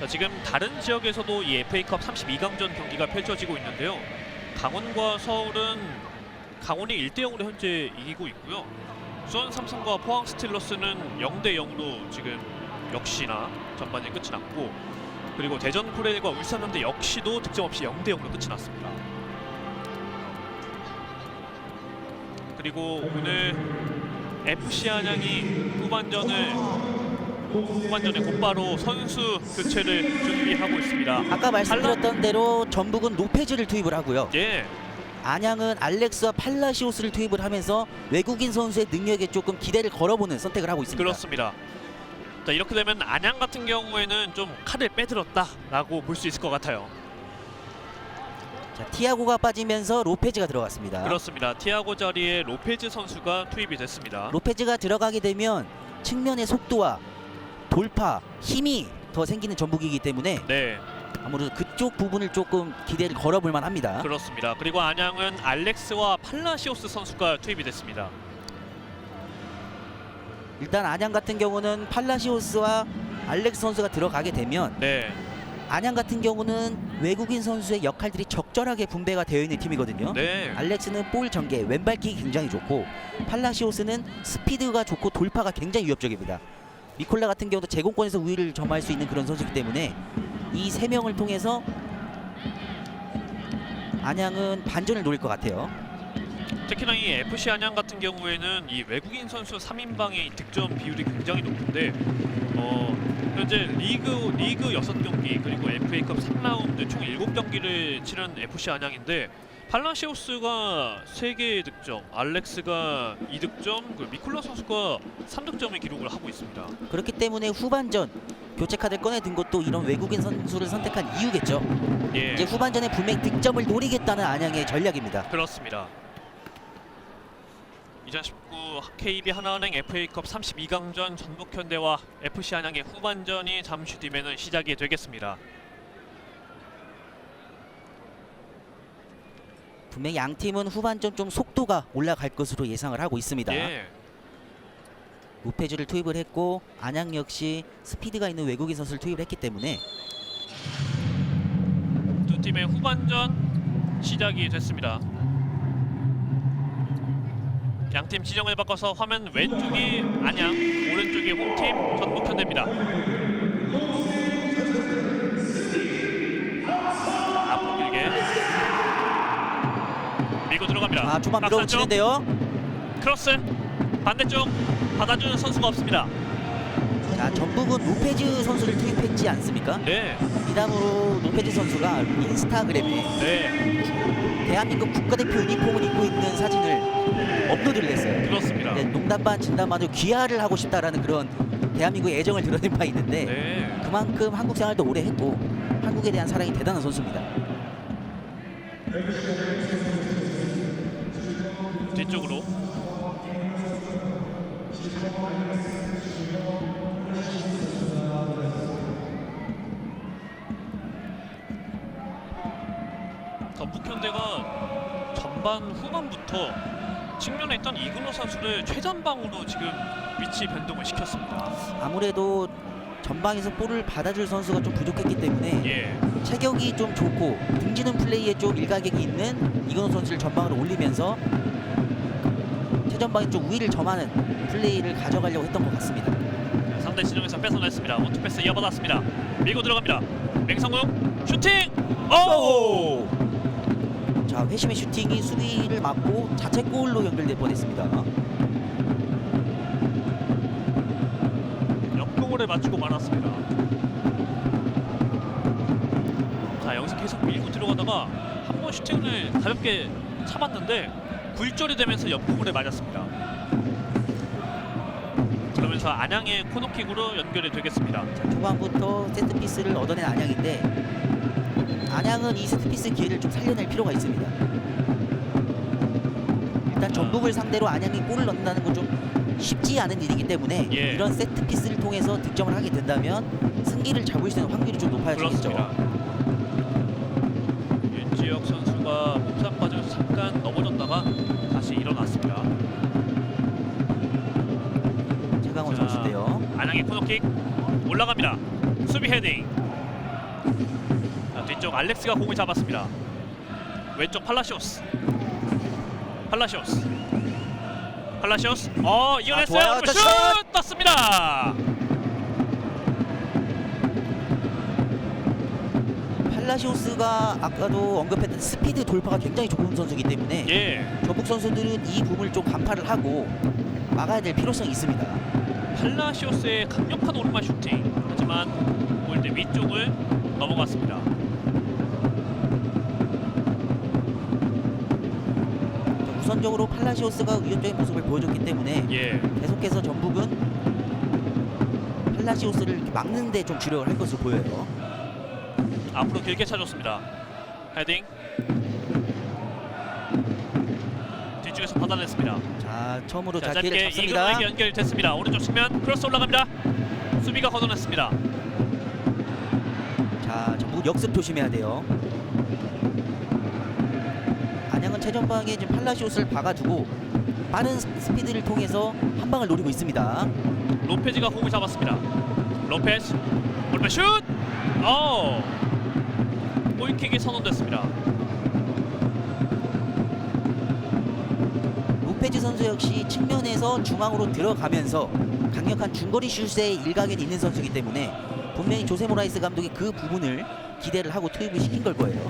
자, 지금 다른 지역에서도 이 FA컵 32강전 경기가 펼쳐지고 있는데요. 강원과 서울은 강원이 1대0으로 현재 이기고 있고요. 수원 삼성과 포항 스틸러스는 0대0으로 지금 역시나 전반전 끝이 났고, 그리고 대전 코레일과 울산현대 역시도 득점 없이 0대0으로 끝이 났습니다. 그리고 오늘 FC 안양이 후반전에 곧바로 선수 교체를 준비하고 있습니다. 아까 말씀드렸던 대로 전북은 로페즈를 투입을 하고요. 예. 안양은 알렉스와 팔라시오스를 투입을 하면서 외국인 선수의 능력에 조금 기대를 걸어보는 선택을 하고 있습니다. 그렇습니다. 자, 이렇게 되면 안양 같은 경우에는 좀 칼을 빼들었다라고 볼 수 있을 것 같아요. 자, 티아고가 빠지면서 로페즈가 들어갔습니다. 그렇습니다. 티아고 자리에 로페즈 선수가 투입이 됐습니다. 로페즈가 들어가게 되면 측면의 속도와 돌파, 힘이 더 생기는 전북이기 때문에 네. 아무래도 그쪽 부분을 조금 기대를 걸어볼 만합니다. 그렇습니다. 그리고 안양은 알렉스와 팔라시오스 선수가 투입이 됐습니다. 일단 안양 같은 경우는 팔라시오스와 알렉스 선수가 들어가게 되면 네. 안양 같은 경우는 외국인 선수의 역할들이 적절하게 분배가 되어 있는 팀이거든요. 네. 알렉스는 볼 전개, 왼발킥이 굉장히 좋고 팔라시오스는 스피드가 좋고 돌파가 굉장히 위협적입니다. 미콜라 같은 경우도 제공권에서 우위를 점할 수 있는 그런 선수이기 때문에 이 세 명을 통해서 안양은 반전을 노릴 것 같아요. 특히나 이 FC 안양 같은 경우에는 이 외국인 선수 3인방의 득점 비율이 굉장히 높은데 현재 리그 6경기 그리고 FA컵 3라운드 총 7경기를 치른 FC 안양인데 팔라시오스가 3개의 득점, 알렉스가 2득점, 그 미콜라 선수가 3득점의 기록을 하고 있습니다. 그렇기 때문에 후반전 교체 카드를 꺼내든 것도 이런 외국인 선수를 선택한 이유겠죠. 예. 이제 후반전에 분명히 득점을 노리겠다는 안양의 전략입니다. 그렇습니다. 2019 KB 하나은행 FA컵 32강전 전북현대와 FC 안양의 후반전이 잠시 뒤면은 시작이 되겠습니다. 분명히 양 팀은 후반전 좀 속도가 올라갈 것으로 예상을 하고 있습니다. 예. 로페즈를 투입을 했고 안양 역시 스피드가 있는 외국인 선수를 투입을 했기 때문에 두 팀의 후반전 시작이 됐습니다. 양팀 지정을 바꿔서 화면 왼쪽이 안양, 오른쪽이 홈팀 전북현대입니다. 앞으로 길게 밀고 들어갑니다. 아, 초반 박스 안쪽. 밀어붙이는데요. 크로스 반대쪽 받아주는 선수가 없습니다. 자, 전북은 로페즈 선수를 투입했지 않습니까? 네, 이담으로 로페즈 선수가 인스타그램에 네, 대한민국 국가대표 유니폼을 입고 있는 사진을 업로드를 했어요. 그렇습니다. 네, 농담 반 진담 반으로 귀화를 하고 싶다라는 그런 대한민국의 애정을 드러낸 바 있는데 네, 그만큼 한국 생활도 오래 했고 한국에 대한 사랑이 대단한 선수입니다. 뒤쪽으로 전북현대가 전반 후반부터 측면에 있던 이근호 선수를 최전방으로 지금 위치 변동을 시켰습니다. 아무래도 전방에서 볼을 받아줄 선수가 좀 부족했기 때문에 예, 체격이 좀 좋고 등지는 플레이에 좀 일가격이 있는 이근호 선수를 전방으로 올리면서 최전방에 좀 우위를 점하는 플레이를 가져가려고 했던 것 같습니다. 상대 진영에서 뺏어냈습니다. 원투패스 이어받았습니다. 밀고 들어갑니다. 맹성웅 슈팅! 오! 자, 회심의 슈팅이 수비를 막고 자책골로 연결될 뻔했습니다. 역공을 맞추고 말았습니다. 자, 여기서 계속 밀고 들어가다가 한 번 슈팅을 가볍게 참았는데 굴절이 되면서 옆구물에 맞았습니다. 그러면서 안양의 코너킥으로 연결이 되겠습니다. 자, 초반부터 세트피스를 얻어낸 안양인데 안양은 이 세트피스 기회를 좀 살려낼 필요가 있습니다. 일단 전북을 상대로 안양이 골을 넣는다는 건 좀 쉽지 않은 일이기 때문에 예. 이런 세트피스를 통해서 득점을 하게 된다면 승기를 잡을 수 있는 확률이 좀 높아지겠죠. 그렇습니다. 윤지혁 선수가 몸싸움 과정에서 잠깐 넘어졌다가 다시 일어났습니다. 최강원 자, 선수인데요. 안양의 코너킥 올라갑니다. 수비 헤딩. 자, 뒤쪽 알렉스가 공을 잡았습니다. 왼쪽 팔라시오스. 이겨냈어요. 좋아요. 슛! 슛! 떴습니다. 팔라시오스가 아까도 언급했던 스피드 돌파가 굉장히 좋은 선수이기 때문에 예, 전북 선수들은 이 부분을 좀 간파를 하고 막아야 될 필요성이 있습니다. 팔라시오스의 강력한 오른발 슈팅. 하지만 골대 위쪽을 넘어갔습니다. 우선적으로 팔라시오스가 위협적인 모습을 보여줬기 때문에 예, 계속해서 전북은 팔라시오스를 이렇게 막는 데 좀 주력을 할 것으로 보여요. 앞으로 길게 차줬습니다. 헤딩. 뒤쪽에서 받아냈습니다. 자, 처음으로 자, 기회를 짧게 잡습니다. 이근호에게 연결됐습니다. 오른쪽 측면 크로스 올라갑니다. 수비가 걷어냈습니다. 자, 전북 역습 조심해야 돼요. 안양은 최전방에 지금 팔라시오스를 박아두고 빠른 스피드를 통해서 한 방을 노리고 있습니다. 로페즈가 공을 잡았습니다. 로페즈 오른발 슛! 골킥이 선언됐습니다. 로페즈 선수 역시 측면에서 중앙으로 들어가면서 강력한 중거리 슛에 일각에 있는 선수이기 때문에 분명히 조세 모라이스 감독이 그 부분을 기대를 하고 투입을 시킨 걸 거예요.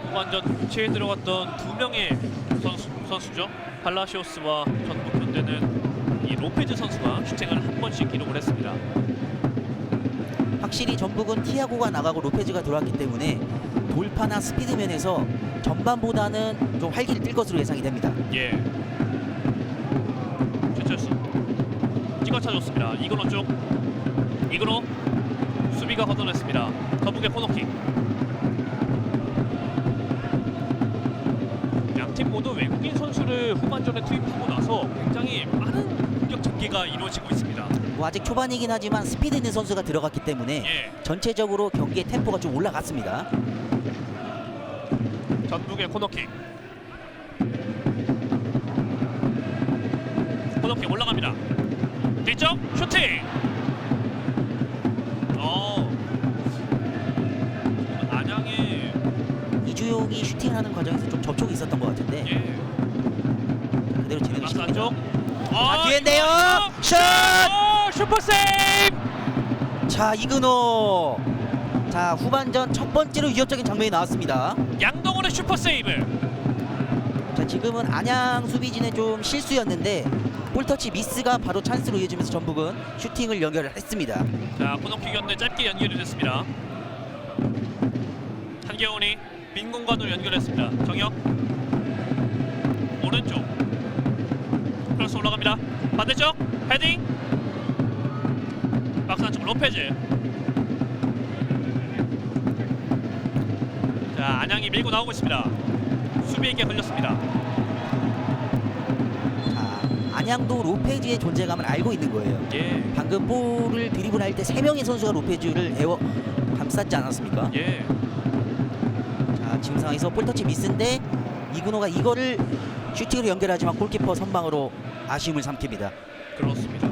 후반전 교체에 들어갔던 두 명의 선수죠. 팔라시오스와 전북현대는 이 로페즈 선수가 슈팅을 한 번씩 기록을 했습니다. 확실히 전북은 티아고가 나가고 로페즈가 들어왔기 때문에 돌파나 스피드 면에서 전반보다는 좀 활기를 띨 것으로 예상이 됩니다. 예. 최철수 찍어차줬습니다. 이근호 쪽. 이근호 수비가 걷어냈습니다. 전북의 코너킥. 양팀 모두 외국인 선수를 후반전에 투입하고 나서 굉장히 빠른 공격 전개가 이루어지고 있습니다. 뭐 아직 초반이긴 하지만 스피드 있는 선수가 들어갔기 때문에 예. 전체적으로 경기의 템포가 좀 올라갔습니다. 전북의 코너킥. 코너킥 올라갑니다. 뒤쪽 슈팅. 안양의 이주용이 슈팅을 출발하는 과정에서 좀 접촉이 있었던 것 같은데 예. 그대로 진행을 박스 시킵니다. 안쪽. 자, 뒤에인데요. 슛! 슈퍼 세이브. 자, 이근호. 자, 후반전 첫 번째로 위협적인 장면이 나왔습니다. 양동원의 슈퍼 세이브. 자, 지금은 안양 수비진의 좀 실수였는데 볼터치 미스가 바로 찬스로 이어지면서 전북은 슈팅을 연결을 했습니다. 자, 코너킥이었는데 짧게 연결이 됐습니다. 한겨운이 빈 공간으로 연결했습니다. 정혁 오른쪽 크로스 올라갑니다. 반대쪽 헤딩. 박스 안쪽 로페즈. 자, 안양이 밀고 나오고 있습니다. 수비에게 걸렸습니다. 자, 안양도 로페즈의 존재감을 알고 있는 거예요. 예, 방금 볼을 드리블할 때 3명의 선수가 로페즈를 감쌌지 않았습니까? 예. 자, 지금 상황에서 볼터치 미스인데 이근호가 이거를 슈팅으로 연결하지만 골키퍼 선방으로 아쉬움을 삼킵니다. 그렇습니다.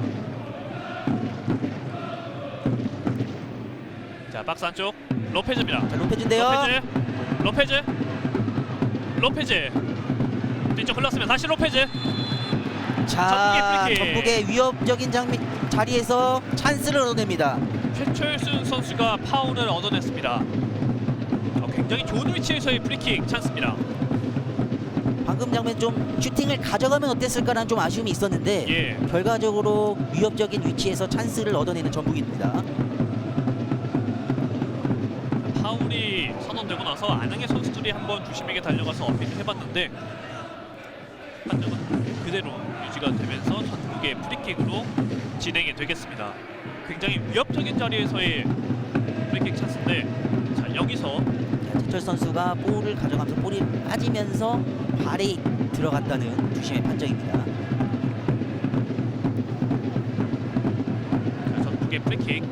자, 박스 안쪽 로페즈입니다. 자, 로페즈인데요. 로페즈 뒤쪽 흘렀으면 다시 로페즈. 자, 전북의 프리킥. 전북의 위협적인 자리에서 찬스를 얻어냅니다. 최철순 선수가 파울을 얻어냈습니다. 굉장히 좋은 위치에서의 프리킥 찬스입니다. 방금 장면 좀 슈팅을 가져가면 어땠을까라는 좀 아쉬움이 있었는데 예. 결과적으로 위협적인 위치에서 찬스를 얻어내는 전북입니다. 파울이 선언되고 나서 안양의 선수들이 한번 주심에게 달려가서 어필을 해봤는데 판정은 그대로 유지가 되면서 전북의 프리킥으로 진행이 되겠습니다. 굉장히 위협적인 자리에서의 프리킥 찬스인데, 자, 여기서 최철 선수가 볼을 가져가면서 볼이 빠지면서 발이 들어갔다는 주심의 판정입니다. 자, 전북의 프리킥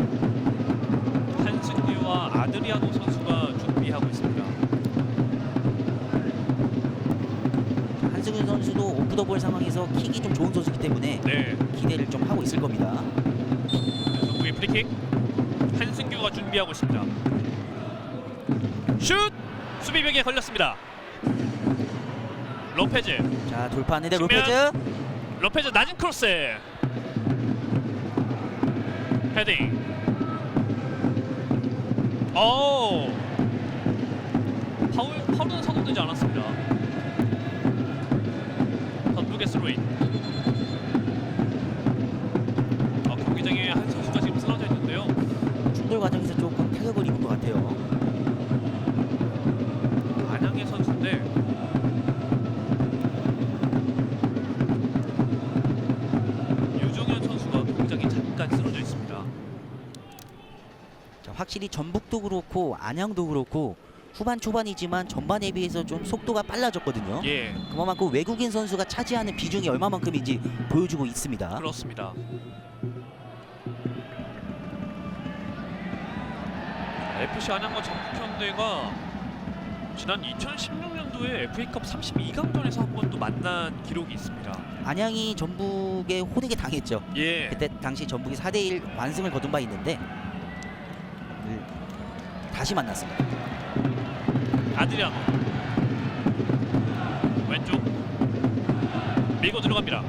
한승규와 아드리아노 선수가 준비하고 있습니다. 한승윤 선수도 오프 더 볼 상황에서 킥이 좀 좋은 선수이기 때문에 네, 기대를 좀 하고 있을 겁니다. 자, 전북의 프리킥 한승규가 준비하고 있습니다. 슛! 수비벽에 걸렸습니다. 로페즈. 자, 돌파하는데 측면. 로페즈. 로페즈 낮은 크로스. 헤딩. 오. 파울은 선언되지 않았습니다. 전북의 스로인. 경기장에 한 선수가 지금 쓰러져 있는데요. 충돌 과정에서 조금 타격을 입은 것 같아요. 안양의 선수인데 유종현 선수가 경기장에 잠깐 쓰러져 있습니다. 자, 확실히 전북도 그렇고 안양도 그렇고 후반 초반이지만 전반에 비해서 좀 속도가 빨라졌거든요. 예, 그만큼 외국인 선수가 차지하는 비중이 얼마만큼인지 보여주고 있습니다. 그렇습니다. FC 안양과 전북현대가 지난 2016년도에 FA컵 32강전에서 한 번 또 만난 기록이 있습니다. 안양이 전북에 호되게 당했죠. 예, 그때 당시 전북이 4대1 완승을 거둔 바 있는데 다시 만났습니다. 아드리아노 왼쪽 밀고 들어갑니다.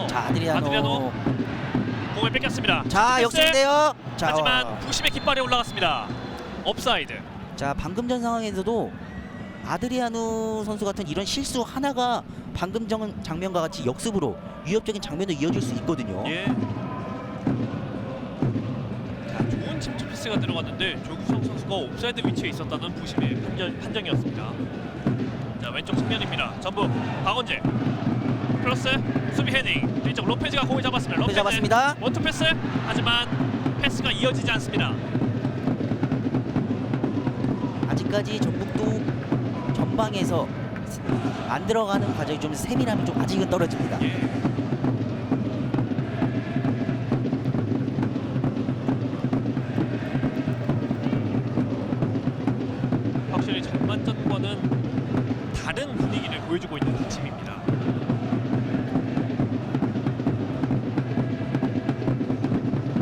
자, 아드리아노. 공을 뺏겼습니다. 자, 패스. 역습인데요. 자, 하지만 부심의 깃발이 올라갔습니다. 업사이드. 자, 방금 전 상황에서도 아드리아누 선수 같은 이런 실수 하나가 방금 전 장면과 같이 역습으로 위협적인 장면도 이어질 수 있거든요. 예. 자, 좋은 침투 패스가 들어갔는데 조규성 선수가 옵사이드 위치에 있었다는 부심의 판정이었습니다. 자, 왼쪽 측면입니다. 전북 박원재 플러스 수비 헤딩 뒤쪽 로페즈가 공을 잡았습니다. 로페즈 잡았습니다. 원투 패스. 하지만 패스가 이어지지 않습니다. 아직까지 전북도 전방에서 안 들어가는 과정이 좀 세밀함이 좀 아직은 떨어집니다. 예. 확실히 전반전과는 다른 분위기를 보여주고 있는 두 팀입니다.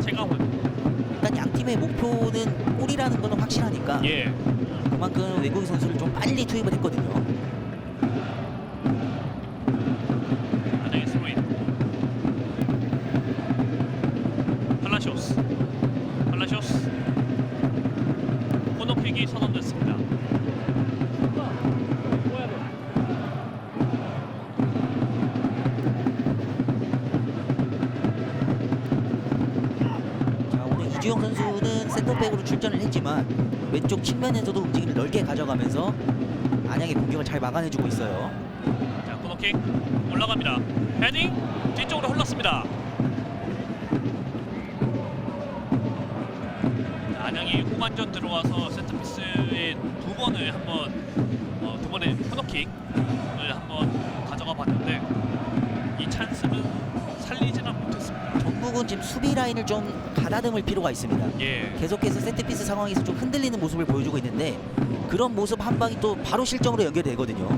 최강훈. 일단 양 팀의 팀의 목표는 골이라는 거는 확실하니까 예. 그만큼 외국인 선수를 좀 빨리 투입을 했거든요. 안양의 스로인. 팔라시오스. 코너킥이 선언됐습니다. 자, 오늘 이주영 선수는 센터백으로 출전을 했지만 왼쪽 측면에서도 움직임을 넓게 가져가면서 안양의 공격을 잘 막아내주고 있어요. 자, 코너킥 올라갑니다. 헤딩 뒤쪽으로 흘렀습니다. 자, 안양이 후반전 들어와서 세트피스의 두 번의 코너킥을 한번 가져가 봤는데 이 찬스는 살리지는 못했습니다. 전북은 지금 수비 라인을 좀 가다듬을 필요가 있습니다. 예. 계속해서 세트피스 상황에서 좀 흔들리는 모습을 보여주고 있는데 그런 모습 한 방이 또 바로 실점으로 연결되거든요.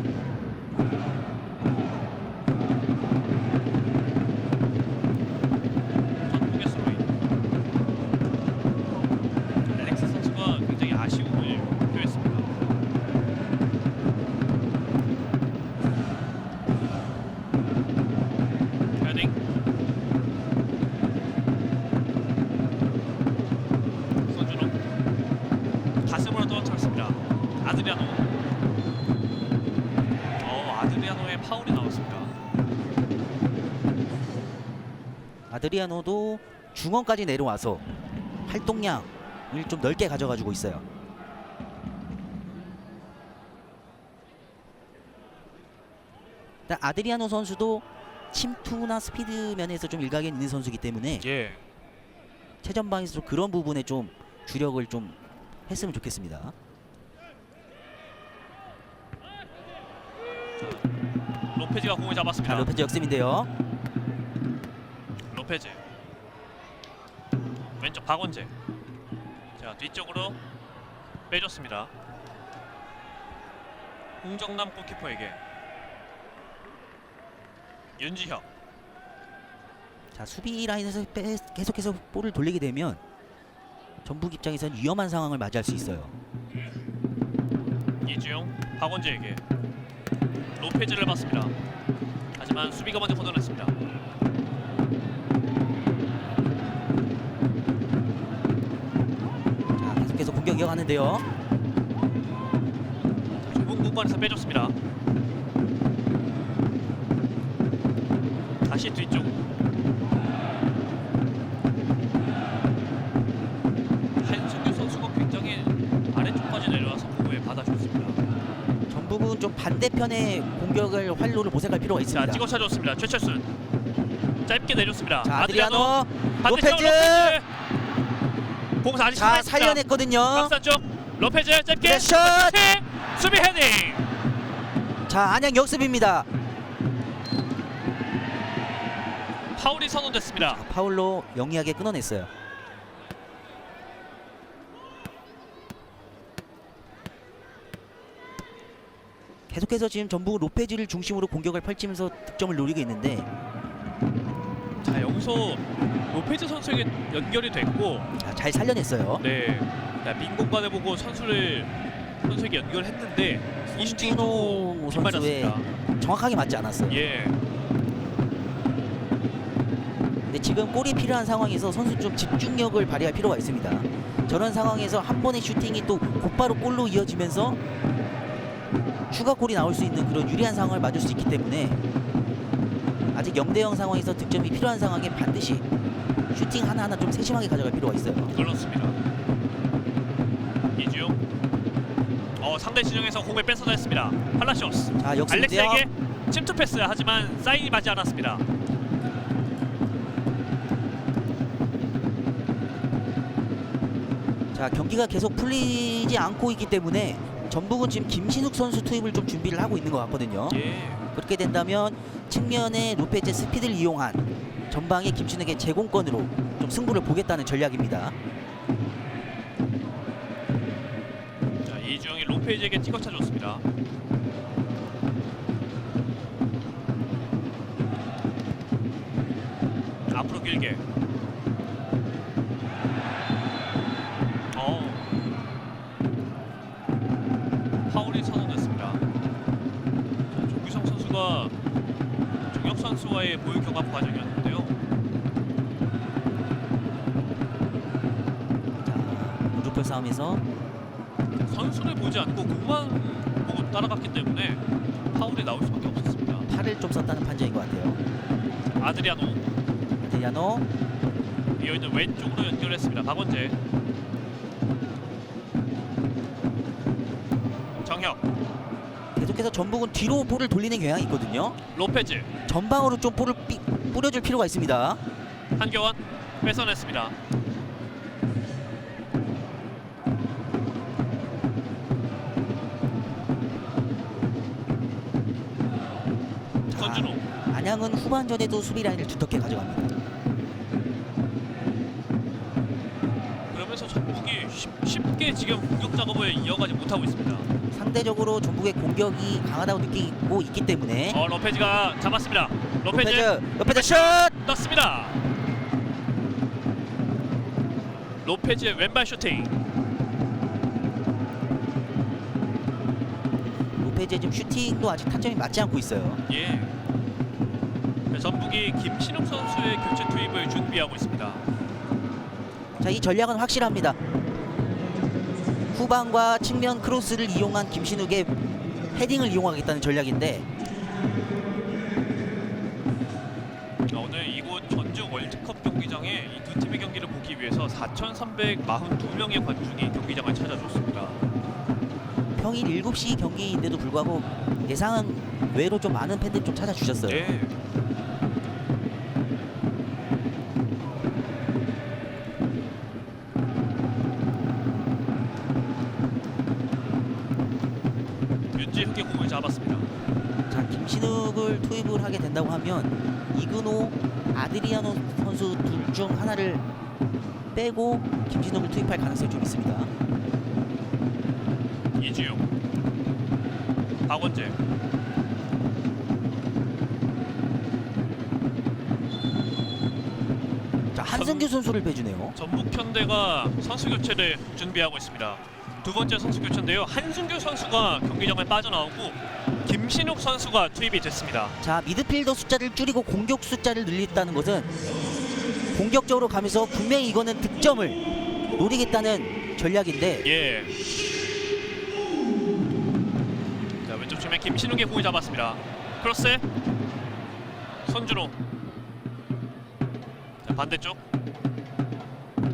전북의 스로인. 알렉스 선수가 굉장히 아쉬움을 표했습니다. 헤딩. 손준호. 가슴으로 떨어뜨렸습니다. 아드리아노. 아드리아노의 파울이 나왔습니다. 아드리아노도 중원까지 내려와서 활동량을 좀 넓게 가져가지고 있어요. 일단 아드리아노 선수도 침투나 스피드 면에서 좀 일각에 있는 선수이기 때문에 예. 최전방에서 좀 그런 부분에 좀 주력을 좀 했으면 좋겠습니다. 로페즈가 공을 잡았습니다. 자, 로페즈 역습인데요. 로페즈 왼쪽 박원재. 자, 뒤쪽으로 빼줬습니다. 홍정남 골키퍼에게 윤지혁. 자, 수비 라인에서 계속해서 볼을 돌리게 되면 전북 입장에서는 위험한 상황을 맞이할 수 있어요. 이주영 박원재에게 로페즈를 봤습니다. 하지만 수비가 먼저 걷어냈습니다. 자, 계속해서 공격 이어가는데요. 좁은 공간에서 빼줬습니다. 다시 뒤쪽. 한승규 선수가 굉장히 아래쪽까지 내려와서 공을 받아줬습니다. 전북은 좀 반대편의 공격을 활로를 모색할 필요가 있습니다. 자, 찍어 차줬습니다. 최철순 짧게 내줬습니다. 자, 아드리아노 반대쪽 로페즈. 공사 아직 자, 살아있습니다. 살려냈거든요. 박산 쪽 로페즈 짧게 패션. 수비 헤딩. 자, 안양 역습입니다. 파울이 선언됐습니다. 파울로 영리하게 끊어냈어요. 계속해서 지금 전북 로페즈를 중심으로 공격을 펼치면서 득점을 노리고 있는데 자, 여기서 로페즈 선수에게 연결이 됐고, 자, 잘 살려냈어요. 네, 자, 빈 공간에 보고 선수에게 연결했는데 이 슈팅이 손준호 좀 선수의 빗맞았습니다. 정확하게 맞지 않았어요. 예, 근데 지금 골이 필요한 상황에서 선수 좀 집중력을 발휘할 필요가 있습니다. 저런 상황에서 한 번의 슈팅이 또 곧바로 골로 이어지면서 추가 골이 나올 수 있는 그런 유리한 상황을 맞을 수 있기 때문에 아직 0대0 상황에서 득점이 필요한 상황에 반드시 슈팅 하나하나 좀 세심하게 가져갈 필요가 있어요. 그렇습니다. 이주영, 상대 진영에서 공을 뺏어냈습니다. 팔라시오스. 자, 역습인데요. 알렉스에게 침투 패스, 하지만 사인이 맞지 않았습니다. 자, 경기가 계속 풀리지 않고 있기 때문에 전북은 지금 김신욱 선수 투입을 좀 준비를 하고 있는 것 같거든요. 예. 그렇게 된다면 측면에 로페즈 스피드를 이용한 전방에 김신욱의 제공권으로 좀 승부를 보겠다는 전략입니다. 자, 이주영이 로페즈에게 찍어차줬습니다. 앞으로 길게. 선수와 종혁 선수와의 보유 경합 과정이었는데요. 무릎 싸움에서 선수를 보지 않고 공만 보고 따라갔기 때문에 파울이 나올 수밖에 없었습니다. 팔을 좀 썼다는 판정인 것 같아요. 아드리아노 아드리아노 이어있는 왼쪽으로 연결했습니다. 박원재, 정혁, 계속해서 전북은 뒤로 볼을 돌리는 경향이 있거든요. 로페즈, 전방으로 좀 볼을 뿌려줄 필요가 있습니다. 한교원 뺏어냈습니다. 선준호, 안양은 후반전에도 수비 라인을 두텁게 가져갑니다. 그러면서 전북이 쉽게 지금 공격 작업을 이어가지 못하고 있습니다. 상대적으로 전북의 공격이 강하다고 느끼고 있기 때문에 로페즈가 잡았습니다. 로페즈 슛! 떴습니다. 로페즈의 왼발 슈팅. 로페즈의 지금 슈팅도 아직 타점이 맞지 않고 있어요. 예. 전북이 김신욱 선수의 교체 투입을 준비하고 있습니다. 자, 이 전략은 확실합니다. 후방과 측면 크로스를 이용한 김신욱의 헤딩을 이용하겠다는 전략인데 오늘 이곳 전주 월드컵 경기장에 이 두 팀의 경기를 보기 위해서 4,342명의 관중이 경기장을 찾아줬습니다. 평일 7시 경기인데도 불구하고 예상 외로 좀 많은 팬들이 좀 찾아주셨어요. 네. 윤지혁의 공을 잡았습니다. 자, 김신욱을 투입을 하게 된다고 하면 이근호, 아드리아노 선수 둘 중 하나를 빼고 김신욱을 투입할 가능성이 좀 있습니다. 이주용, 박원재, 자, 한승규 선수를 빼주네요. 전북 현대가 선수 교체를 준비하고 있습니다. 두 번째 선수 교체인데요. 한승규 선수가 경기장에 빠져나오고 김신욱 선수가 투입이 됐습니다. 자, 미드필더 숫자를 줄이고 공격 숫자를 늘린다는 것은 공격적으로 가면서 분명히 이거는 득점을 노리겠다는 전략인데 예. 자, 왼쪽 측면 김신욱의 공을 잡았습니다. 크로스. 손준호. 자, 반대쪽.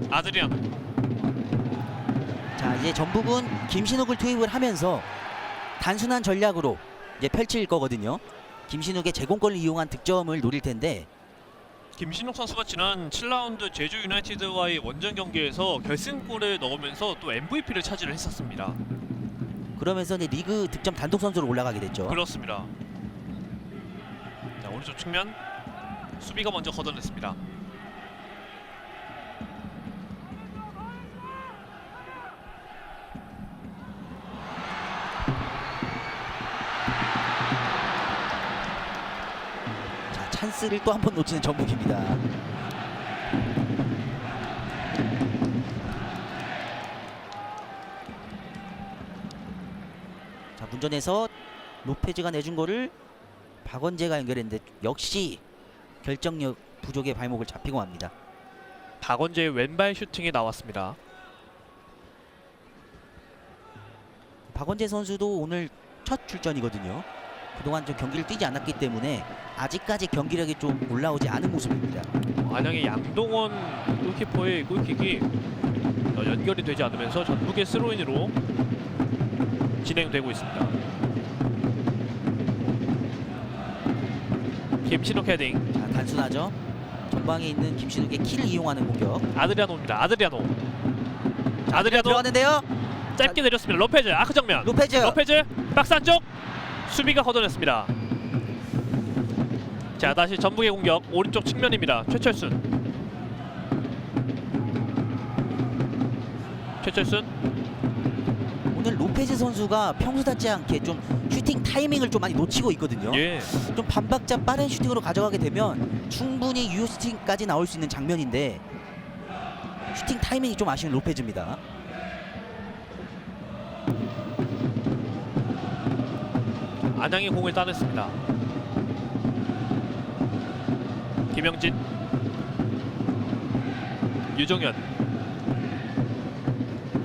아드리안. 자, 이제 전북은 김신욱을 투입을 하면서 단순한 전략으로 이제 펼칠 거거든요. 김신욱의 제공권을 이용한 득점을 노릴 텐데 김신욱 선수가 지난 7라운드 제주 유나이티드와의 원정 경기에서 결승골을 넣으면서 또 MVP를 차지를 했었습니다. 그러면서 이제 리그 득점 단독 선수로 올라가게 됐죠. 그렇습니다. 자, 오른쪽 측면 수비가 먼저 걷어냈습니다. 자, 찬스를 또 한 번 놓치는 전북입니다. 자, 문전에서 로페즈가 내준 거를 박원재가 연결했는데 역시 결정력 부족의 발목을 잡히고 맙니다. 박원재의 왼발 슈팅이 나왔습니다. 박원재 선수도 오늘 첫 출전이거든요. 그동안 좀 경기를 뛰지 않았기 때문에 아직까지 경기력이 좀 올라오지 않은 모습입니다. 안양의 양동원 골키퍼의 골킥이 연결이 되지 않으면서 전북의 스로인으로 진행되고 있습니다. 김신욱 헤딩. 자, 단순하죠. 전방에 있는 김신욱의 키를 이용하는 공격. 아드리아노입니다. 아드리아노. 아드리아노 들어갔는데요. 짧게 내렸습니다. 로페즈 아크 정면. 로페즈. 박스 안쪽. 수비가 걷어냈습니다. 자, 다시 전북의 공격. 오른쪽 측면입니다. 최철순. 오늘 로페즈 선수가 평소답지 않게 좀 슈팅 타이밍을 좀 많이 놓치고 있거든요. 예. 좀 반박자 빠른 슈팅으로 가져가게 되면 충분히 유효 슈팅까지 나올 수 있는 장면인데 슈팅 타이밍이 좀 아쉬운 로페즈입니다. 안양이 공을 따냈습니다. 김영진, 유정현,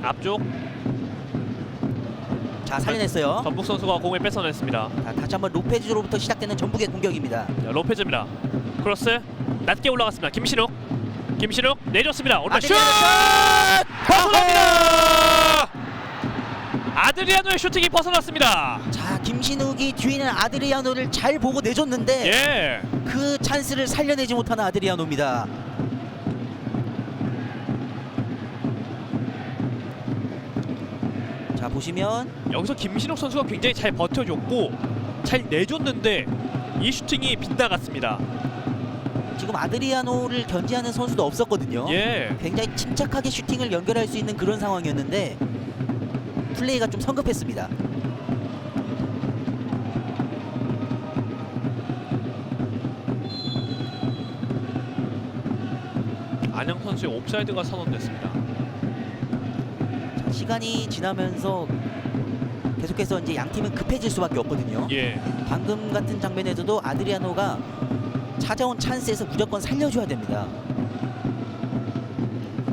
앞쪽. 자, 살려냈어요. 전북 선수가 공을 뺏어냈습니다. 자, 다시 한번 로페즈로부터 시작되는 전북의 공격입니다. 자, 로페즈입니다. 크로스 낮게 올라갔습니다. 김신욱 내줬습니다. 오른발 슛! 아드리아노 벗어납니다. 아드리아노의 슈팅이 벗어났습니다. 자, 김신욱이 뒤에 있는 아드리아노를 잘 보고 내줬는데 예. 그 찬스를 살려내지 못하는 아드리아노입니다. 자, 보시면 여기서 김신욱 선수가 굉장히 잘 버텨줬고 잘 내줬는데 이 슈팅이 빗나갔습니다. 지금 아드리아노를 견제하는 선수도 없었거든요. 예. 굉장히 침착하게 슈팅을 연결할 수 있는 그런 상황이었는데 플레이가 좀 성급했습니다. 안양 선수의 옵사이드가 선언됐습니다. 자, 시간이 지나면서 계속해서 이제 양 팀은 급해질 수밖에 없거든요. 예. 방금 같은 장면에서도 아드리아노가 찾아온 찬스에서 무조건 살려줘야 됩니다.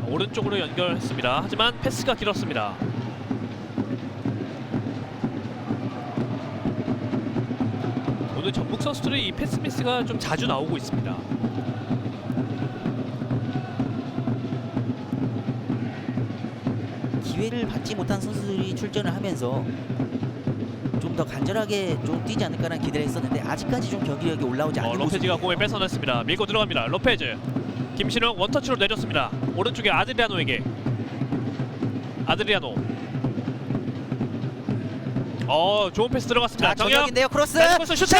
오른쪽으로 연결했습니다. 하지만 패스가 길었습니다. 오늘 전북 선수들의 이 패스 미스가 좀 자주 나오고 있습니다. 기회를 받지 못한 선수들이 출전을 하면서 좀 더 간절하게 좀 뛰지 않을까라는 기대를 했었는데 아직까지 좀 경기력이 올라오지 않는 로페즈가 모습이에요. 공을 뺏어냈습니다. 밀고 들어갑니다. 로페즈. 김신욱 원터치로 내줬습니다. 오른쪽에 아드리아노에게. 아드리아노. 좋은 패스 들어갔습니다. 자, 정혁인데요. 크로스. 왼쪽에서 슈팅!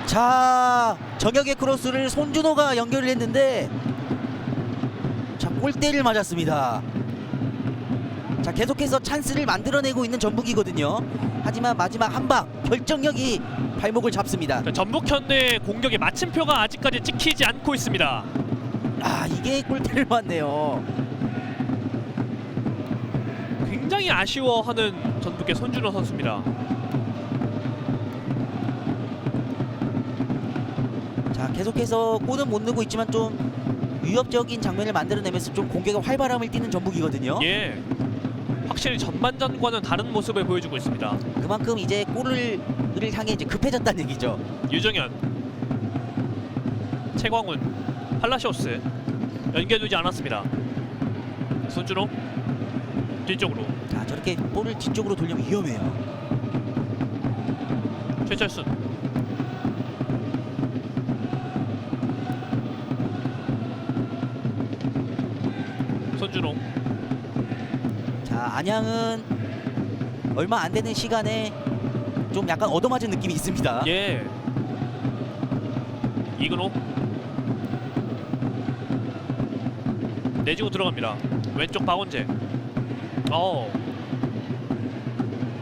자, 정혁의 크로스를 손준호가 연결을 했는데 자, 골대를 맞았습니다. 자, 계속해서 찬스를 만들어내고 있는 전북이거든요. 하지만 마지막 한 방 결정력이 발목을 잡습니다. 전북 현대의 공격의 마침표가 아직까지 찍히지 않고 있습니다. 아, 이게 골대를 맞네요. 굉장히 아쉬워하는 전북의 손준호 선수입니다. 자, 계속해서 골은 못 넣고 있지만 좀 위협적인 장면을 만들어내면서 좀 공격의 활발함을 띠는 전북이거든요. 예. 확실히 전반전과는 다른 모습을 보여주고 있습니다. 그만큼 이제 골을 향해 이제 급해졌다는 얘기죠. 유정현, 최광훈, 팔라시오스 연결되지 않았습니다. 손준호 뒤쪽으로. 자, 저렇게 볼을 뒤쪽으로 돌리면 위험해요. 최철순, 손준호. 자, 안양은 얼마 안 되는 시간에 좀 약간 얻어맞은 느낌이 있습니다. 예. 이근호 내주고 들어갑니다. 왼쪽 박원재.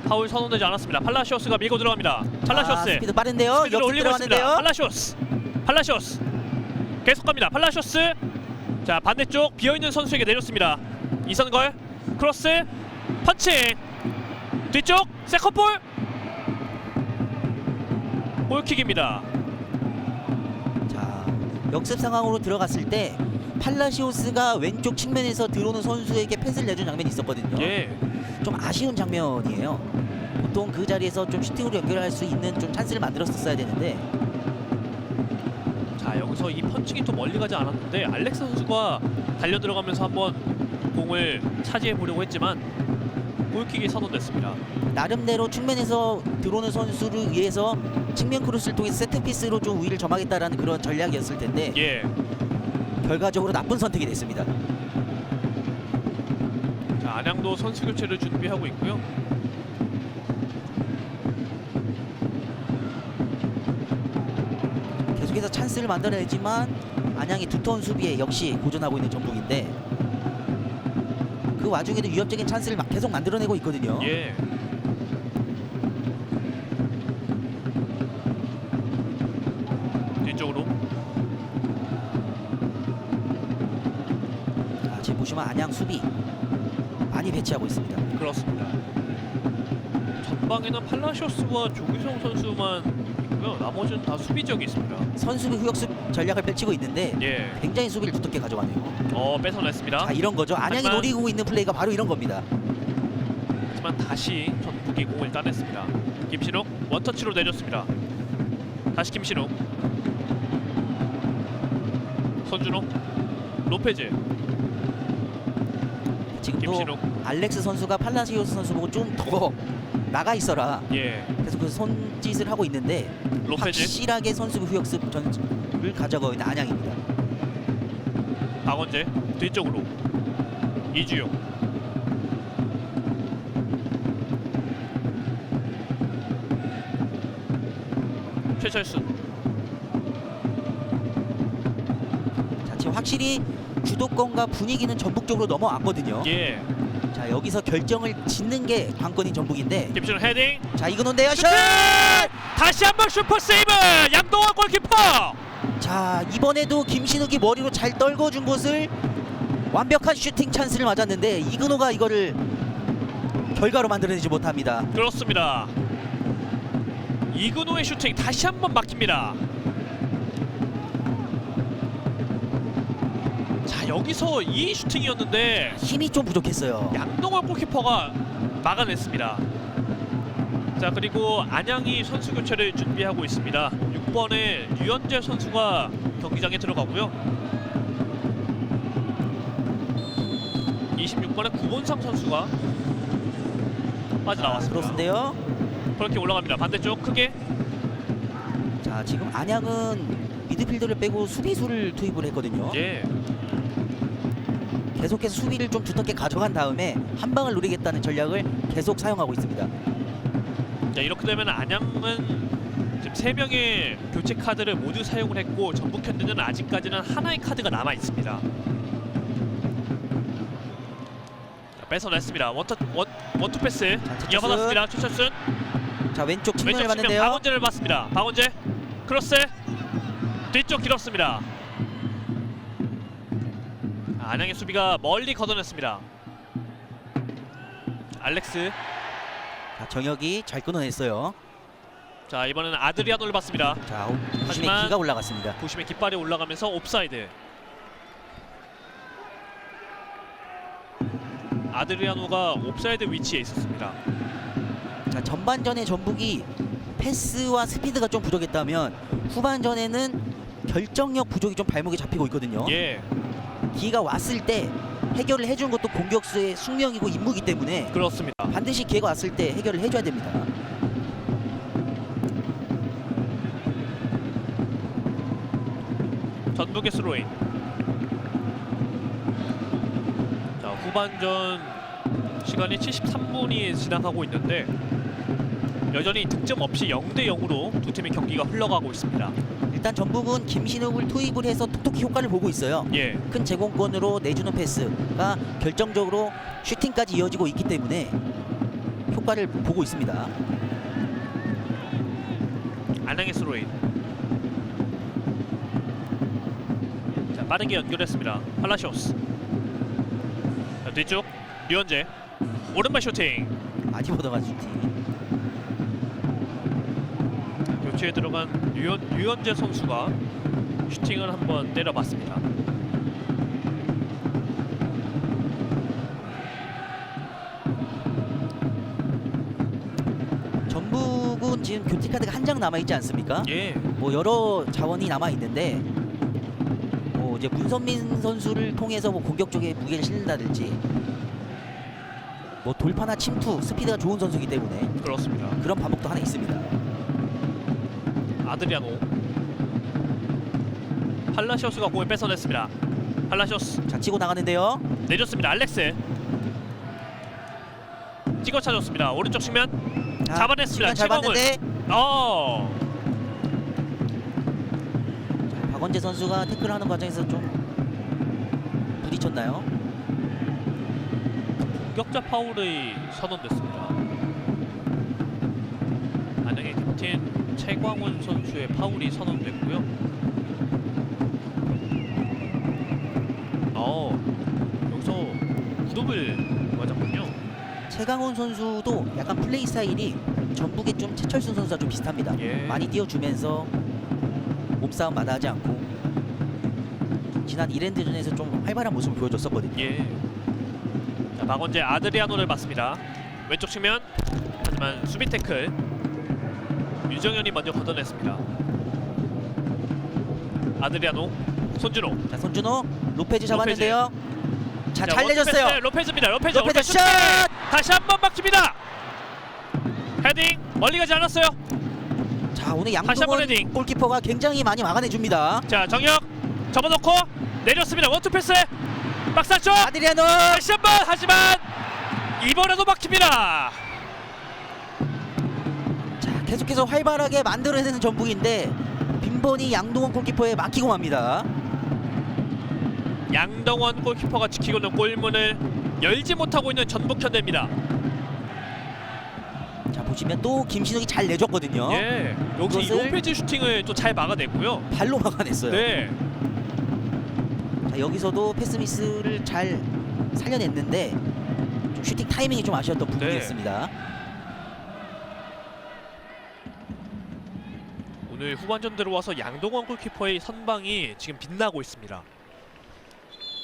파울 선언되지 않았습니다. 팔라시오스가 밀고 들어갑니다. 팔라시오스. 아, 스피드 빠른데요. 스피드를 역습 올리고 있습니다. 들어가는데요. 팔라시오스 계속 갑니다. 팔라시오스. 자, 반대쪽 비어있는 선수에게 내줬습니다. 이선걸 크로스 펀칭 뒤쪽 세컨볼 골킥입니다. 자, 역습 상황으로 들어갔을 때 팔라시오스가 왼쪽 측면에서 들어오는 선수에게 패스를 내준 장면이 있었거든요. 예. 좀 아쉬운 장면이에요. 보통 그 자리에서 좀 슈팅으로 연결할 수 있는 좀 찬스를 만들었어야 되는데. 자, 여기서 이 펀칭이 또 멀리 가지 않았는데 알렉스 선수가 달려 들어가면서 한번 공을 차지해 보려고 했지만 골킥이 선언됐습니다. 나름대로 측면에서 들어오는 선수를 위해서 측면 크로스를 통해서 세트피스로 좀 우위를 점하겠다라는 그런 전략이었을 텐데 예. 결과적으로 나쁜 선택이 됐습니다. 자, 안양도 선수 교체를 준비하고 있고요. 계속해서 찬스를 만들어내지만 안양이 두터운 수비에 역시 고전하고 있는 전북인데 그 와중에도 위협적인 찬스를 계속 만들어내고 있거든요. 예. 뒤쪽으로. 자, 지금 보시면 안양 수비 많이 배치하고 있습니다. 그렇습니다. 전방에는 팔라시오스와 조규성 선수만 있고요. 나머지는 다 수비 지역이 있습니다. 선수비 후역습 전략을 펼치고 있는데 예. 굉장히 수비를 두텁게 가져가네요. 뺏어냈습니다. 자, 이런 거죠. 안양이 하지만- 노리고 있는 플레이가 바로 이런 겁니다. 하지만 다시 전북이 공을 따냈습니다. 김신욱 원터치로 내줬습니다. 다시 김신욱, 손준호, 로페즈, 지금도 김신욱. 알렉스 선수가 팔라시오스 선수 보고 좀 더 나가 있어라. 예. 계속 그 손짓을 하고 있는데 로페즈, 확실하게 선수비 후역습 전술을 가져가고 있는 안양입니다. 박원재 뒤쪽으로 이주용, 최철순. 자, 지금 확실히 주도권과 분위기는 전북 쪽으로 넘어왔거든요. 예. 자, 여기서 결정을 짓는 게 관건인 전북인데, 김신욱 헤딩. 자, 이근호인데요. 슛! 다시 한번 슈퍼 세이브. 양동원 골키퍼. 자, 이번에도 김신욱이 머리로 잘 떨궈준 곳을 완벽한 슈팅 찬스를 맞았는데 이근호가 이거를 결과로 만들어내지 못합니다. 그렇습니다. 이근호의 슈팅 다시 한번 막힙니다. 자, 여기서 이 슈팅이었는데 힘이 좀 부족했어요. 양동원 골키퍼가 막아냈습니다. 자, 그리고 안양이 선수 교체를 준비하고 있습니다. 6번에 류현재 선수가 경기장에 들어가고요. 26번에 구본상 선수가 빠져나왔습니다. 그렇습니다요. 그렇게 올라갑니다. 반대쪽 크게. 자, 지금 안양은 미드필더를 빼고 수비수를 투입을 했거든요. 예. 계속해서 수비를 좀 두텁게 가져간 다음에 한 방을 노리겠다는 전략을 계속 사용하고 있습니다. 자, 이렇게 되면 안양은 지금 3명의 교체 카드를 모두 사용을 했고 전북 현대는 아직까지는 하나의 카드가 남아 있습니다. 자, 뺏어냈습니다. 원투 패스 최철순. 이어받았습니다. 최철순 자, 왼쪽 측면을 왼쪽 측면 봤는데요. 박원재를 봤습니다. 박원재 크로스 뒤쪽 길었습니다. 안양의 수비가 멀리 걷어냈습니다. 알렉스. 자, 정혁이 잘 끊어냈어요. 자, 이번에는 아드리아노를 봤습니다. 자, 부심의 하지만- 기가 올라갔습니다. 부심의 깃발이 올라가면서 옵사이드. 아드리아노가 옵사이드 위치에 있었습니다. 자, 전반전에 전북이 패스와 스피드가 좀 부족했다면 후반전에는 결정력 부족이 좀 발목에 잡히고 있거든요. 예, 기회가 왔을 때 해결을 해주는 것도 공격수의 숙명이고 임무이기 때문에 그렇습니다. 반드시 기회가 왔을 때 해결을 해줘야 됩니다. 전북의 스로인. 자, 후반전 시간이 73분이 지나가고 있는데 여전히 득점 없이 0대 0으로 두 팀의 경기가 흘러가고 있습니다. 일단 전북은 김신욱을 투입을 해서 톡톡히 효과를 보고 있어요. 예, 큰 제공권으로 내주는 패스가 결정적으로 슈팅까지 이어지고 있기 때문에 효과를 보고 있습니다. 안양의 스로인. 자, 빠르게 연결했습니다. 팔라시오스. 자, 뒤쪽 류현재 오른발 슈팅. 많이 얻어간 슈팅. 교체에 들어간 류현재 선수가 슈팅을 한번 때려봤습니다. 전북은 지금 교체 카드가 한 장 남아 있지 않습니까? 예, 뭐 여러 자원이 남아 있는데 뭐 이제 문선민 선수를 통해서 뭐 공격 쪽에 무게를 실는다든지 뭐 돌파나 침투 스피드가 좋은 선수이기 때문에 그렇습니다. 그런 반복도 하나 있습니다. 아드리아노. 팔라시오스가 공을 뺏어냈습니다. 팔라시오스 자, 치고 나가는데요. 내줬습니다. 알렉스 찍어 차줬습니다. 오른쪽 측면 자, 잡아냈습니다. 잘 최광훈. 봤는데 자, 박원재 선수가 태클하는 과정에서 좀 부딪혔나요? 공격자 파울이 선언됐습니다. 안양의 캡틴 최광훈 선수의 파울이 선언됐고요. 여기서 무릎을 맞았군요. 최강훈 선수도 약간 플레이 스타일이 전북의 좀 최철순 선수와 좀 비슷합니다. 예. 많이 뛰어주면서 몸싸움 마다하지 않고 지난 1엔드전에서 좀 활발한 모습을 보여줬었거든요. 예. 자, 박원재 아드리아노를 맞습니다. 왼쪽 측면. 하지만 수비 태클 유정현이 먼저 걷어냈습니다. 아드리아노, 손준호. 자, 손준호 로페즈 잡았는데요. 자, 자, 잘 내줬어요. 원투 패스, 로페즈입니다. 로페즈 로페즈 슛! 샷! 다시 한 번 막힙니다. 헤딩 멀리 가지 않았어요. 자, 오늘 다시 한번 양동원 헤딩. 골키퍼가 굉장히 많이 막아내줍니다. 자, 정혁 접어놓고 내렸습니다. 원투 패스 박스 안쪽 아드리아노. 다시 한 번. 하지만 이번에도 막힙니다. 자, 계속해서 활발하게 만들어내는 전북인데 빈번히 양동원 골키퍼에 막히고 맙니다. 양동원 골키퍼가 지키고 있는 골문을 열지 못하고 있는 전북현대입니다. 자, 보시면 또 김신욱이 잘 내줬거든요. 예, 역시 이 이것을 로페즈 슈팅을 또 잘 막아냈고요. 발로 막아냈어요. 네, 자, 여기서도 패스 미스를 잘 살려냈는데 좀 슈팅 타이밍이 좀 아쉬웠던 부분이었습니다. 오늘 후반전 들어와서 양동원 골키퍼의 선방이 지금 빛나고 있습니다.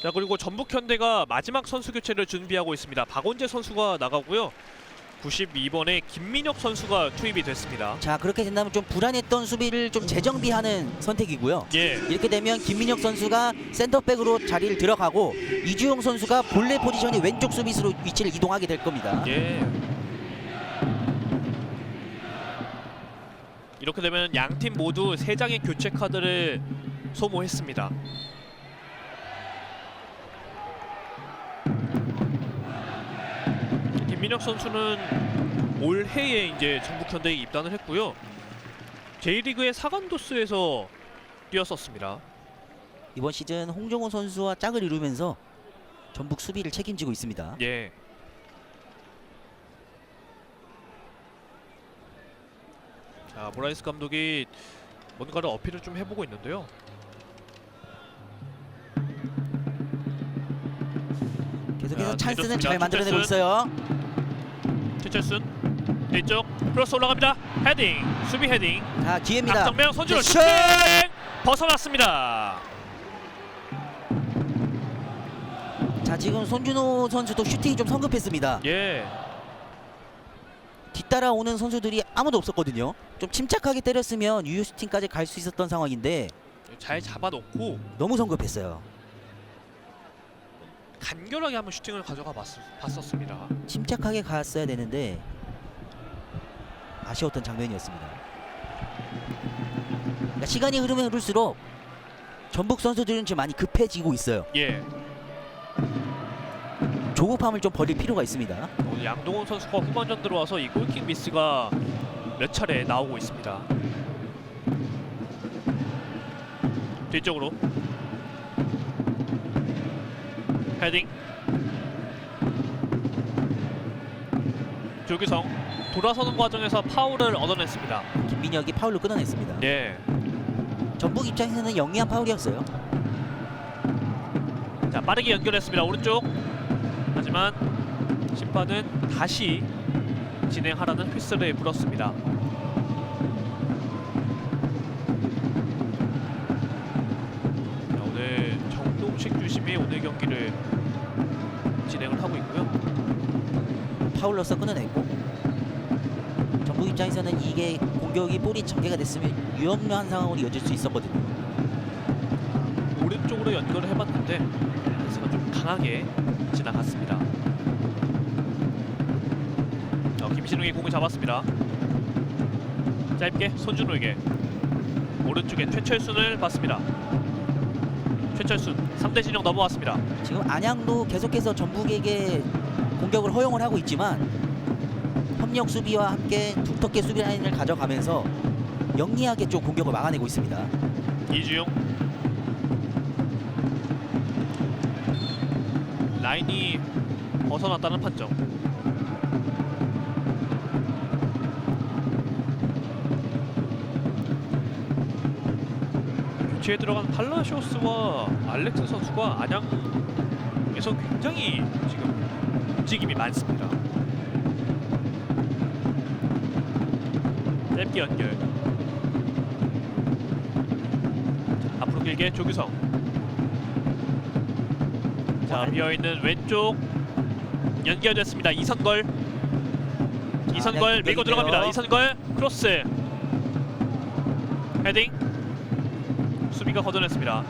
자, 그리고 전북현대가 마지막 선수 교체를 준비하고 있습니다. 박원재 선수가 나가고요. 92번에 김민혁 선수가 투입이 됐습니다. 자, 그렇게 된다면 좀 불안했던 수비를 좀 재정비하는 선택이고요. 예, 이렇게 되면 김민혁 선수가 센터백으로 자리를 들어가고 이주용 선수가 본래 포지션이 왼쪽 수비수로 위치를 이동하게 될 겁니다. 예. 이렇게 되면 양 팀 모두 3장의 교체 카드를 소모했습니다. 김민혁 선수는 올해에 이제 전북현대에 입단을 했고요. J리그의 사간도스에서 뛰었었습니다. 이번 시즌 홍정호 선수와 짝을 이루면서 전북 수비를 책임지고 있습니다. 예. 자, 모라이스 감독이 뭔가를 어필을 좀 해보고 있는데요. 계속해서 자, 찬스는 내줬습니다. 잘 만들어내고 최철순. 있어요. 최철순 뒤쪽 크로스 올라갑니다. 헤딩, 수비 헤딩. 자, 기회입니다. 박정명 손주로 슛! 슈팅 벗어났습니다. 자, 지금 손준호 선수도 슈팅이 좀 성급했습니다. 예. 뒤따라오는 선수들이 아무도 없었거든요. 좀 침착하게 때렸으면 유효 슈팅까지 갈 수 있었던 상황인데 잘 잡아놓고 너무 성급했어요. 간결하게 한번 슈팅을 가져가 봤었습니다. 침착하게 갔어야 되는데 아쉬웠던 장면이었습니다. 그러니까 시간이 흐르면 흐를수록 전북 선수들은 지금 많이 급해지고 있어요. 예. 조급함을 좀 버릴 필요가 있습니다. 오늘 양동원 선수가 후반전 들어와서 이 골킥 미스가 몇 차례 나오고 있습니다. 뒤쪽으로 헤딩. 조규성 돌아서는 과정에서 파울을 얻어냈습니다. 김민혁이 파울로 끊어냈습니다. 예. 전북 입장에서는 영리한 파울이었어요. 자, 빠르게 연결했습니다. 오른쪽. 하지만 심판은 다시 진행하라는 휘슬을 불었습니다. 자, 오늘 정동식 주심이 오늘 경기를 진행을 하고 있고요. 파울로서 끊어냈고 전북 입장에서는 이게 공격이 볼이 전개가 됐으면 위험한 상황으로 이어질 수 있었거든요. 오른쪽으로 연결을 해봤는데 패스가 좀 강하게 지나갔습니다. 김신웅이 공을 잡았습니다. 짧게 손준호에게 오른쪽에 최철순을 봤습니다. 최철순 3대 진영 넘어왔습니다. 지금 안양도 계속해서 전북에게 공격을 허용을 하고 있지만 협력 수비와 함께 두텁게 수비 라인을 가져가면서 영리하게 좀 공격을 막아내고 있습니다. 이주용 라인이 벗어났다는 판정. 교체에 들어간 팔라시오스와 알렉스 선수가 안양에서 굉장히 지금 움직임이 많습니다. 짧게 연결. 자, 앞으로 길게 조규성. 자, 비어있는 왼쪽 연결됐습니다. 이선걸. 이선걸 밀고 들어갑니다. 이선걸 크로스. 헤딩. 수비가 걷어냈습니다.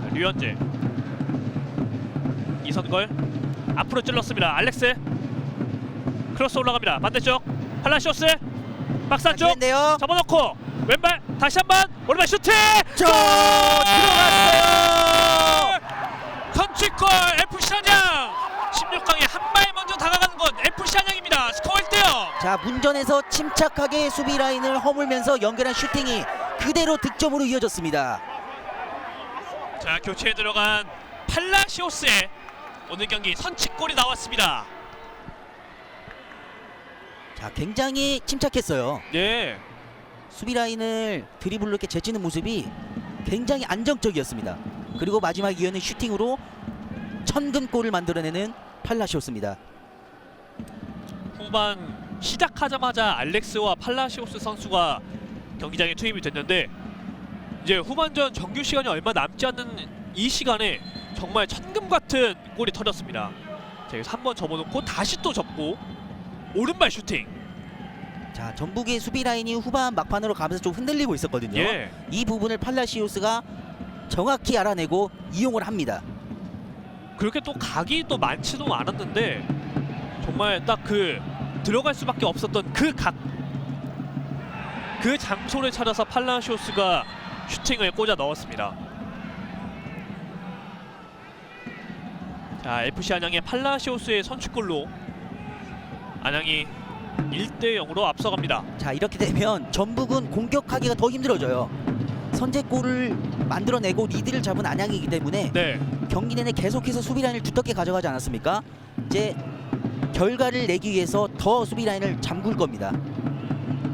자, 류현재. 이선걸 앞으로 찔렀습니다. 알렉스. 크로스 올라갑니다. 반대쪽 팔라시오스 박스 안쪽 기회인데요. 접어놓고 왼발 다시 한번 오른발 슈팅. 저 들어갔어요. 선취골 FC 안양. 16강에 한 발 먼저 다가가는 건 FC 안양입니다. 스코어 1대0. 자, 문전에서 침착하게 수비 라인을 허물면서 연결한 슈팅이 그대로 득점으로 이어졌습니다. 자, 교체에 들어간 팔라시오스의 오늘 경기 선취골이 나왔습니다. 자, 굉장히 침착했어요. 네. 수비 라인을 드리블로 이렇게 제치는 모습이 굉장히 안정적이었습니다. 그리고 마지막 이어는 슈팅으로 천금골을 만들어내는 팔라시오스입니다. 후반 시작하자마자 알렉스와 팔라시오스 선수가 경기장에 투입이 됐는데 이제 후반전 정규 시간이 얼마 남지 않는 이 시간에 정말 천금 같은 골이 터졌습니다. 자, 여기서 한번 접어놓고 다시 또 접고 오른발 슈팅. 자, 전북의 수비 라인이 후반 막판으로 가면서 좀 흔들리고 있었거든요. 예. 이 부분을 팔라시오스가 정확히 알아내고 이용을 합니다. 그렇게 또 각이 또 많지도 않았는데 정말 딱 그 들어갈 수밖에 없었던 그 각, 그 장소를 찾아서 팔라시오스가 슈팅을 꽂아 넣었습니다. 자, FC 안양의 팔라시오스의 선취골로 안양이 1대0으로 앞서갑니다. 자, 이렇게 되면 전북은 공격하기가 더 힘들어져요. 선제골을 만들어내고 리드를 잡은 안양이기 때문에 네. 경기 내내 계속해서 수비 라인을 두텁게 가져가지 않았습니까? 이제 결과를 내기 위해서 더 수비 라인을 잠글 겁니다.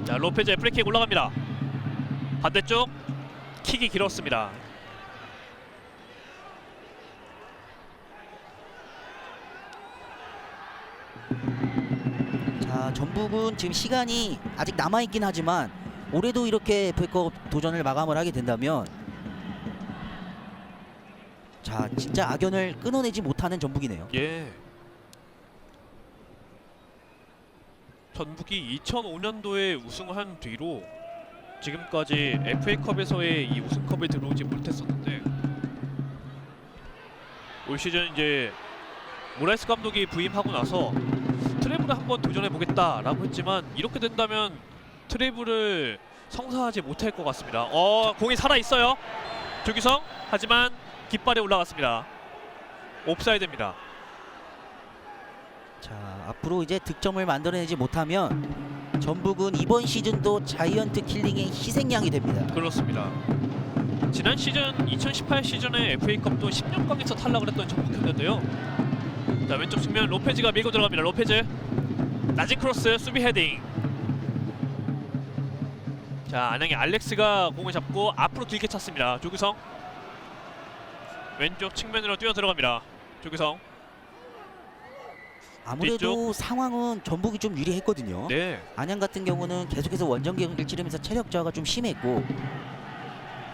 자, 로페즈의 프리킥 올라갑니다. 반대쪽 킥이 길었습니다. 자, 전북은 지금 시간이 아직 남아있긴 하지만 올해도 이렇게 FA컵 도전을 마감을 하게 된다면 자, 진짜 악연을 끊어내지 못하는 전북이네요. 예. 전북이 2005년도에 우승한 뒤로 지금까지 FA컵에서의 이 우승컵에 들어오지 못했었는데 올 시즌 이제 모라이스 감독이 부임하고 나서 트래블을 한번 도전해보겠다라고 했지만 이렇게 된다면 트래블을 성사하지 못할 것 같습니다. 공이 살아있어요. 조규성. 하지만 깃발에 올라갔습니다. 옵사이드입니다. 자, 앞으로 이제 득점을 만들어내지 못하면 전북은 이번 시즌도 자이언트 킬링의 희생양이 됩니다. 그렇습니다. 지난 시즌 2018 시즌에 FA컵도 16강에서 탈락을 했던 전북이었는데요. 자, 왼쪽 측면 로페즈가 밀고 들어갑니다. 로페즈 낮은 크로스 수비 헤딩. 자, 안양의 알렉스가 공을 잡고 앞으로 길게 찼습니다. 조규성 왼쪽 측면으로 뛰어 들어갑니다. 조규성. 아무래도 뒤쪽. 상황은 전북이 좀 유리했거든요. 네. 안양 같은 경우는 계속해서 원정 경기를 치르면서 체력 저하가 좀 심했고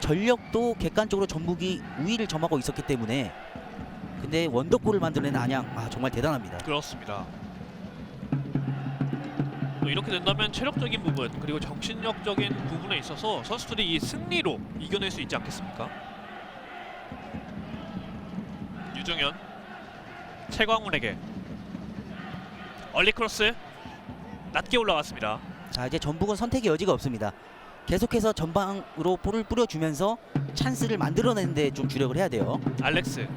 전력도 객관적으로 전북이 우위를 점하고 있었기 때문에 근데 원더골을 만들어낸 안양, 정말 대단합니다. 그렇습니다. 또 이렇게 된다면 체력적인 부분 그리고 정신력적인 부분에 있어서 선수들이 이 승리로 이겨낼 수 있지 않겠습니까? 유정현 최광훈에게 얼리 크로스 낮게 올라갔습니다. 자, 이제 전북은 선택의 여지가 없습니다. 계속해서 전방으로 볼을 뿌려주면서 찬스를 만들어내는 데 좀 주력을 해야 돼요. 알렉스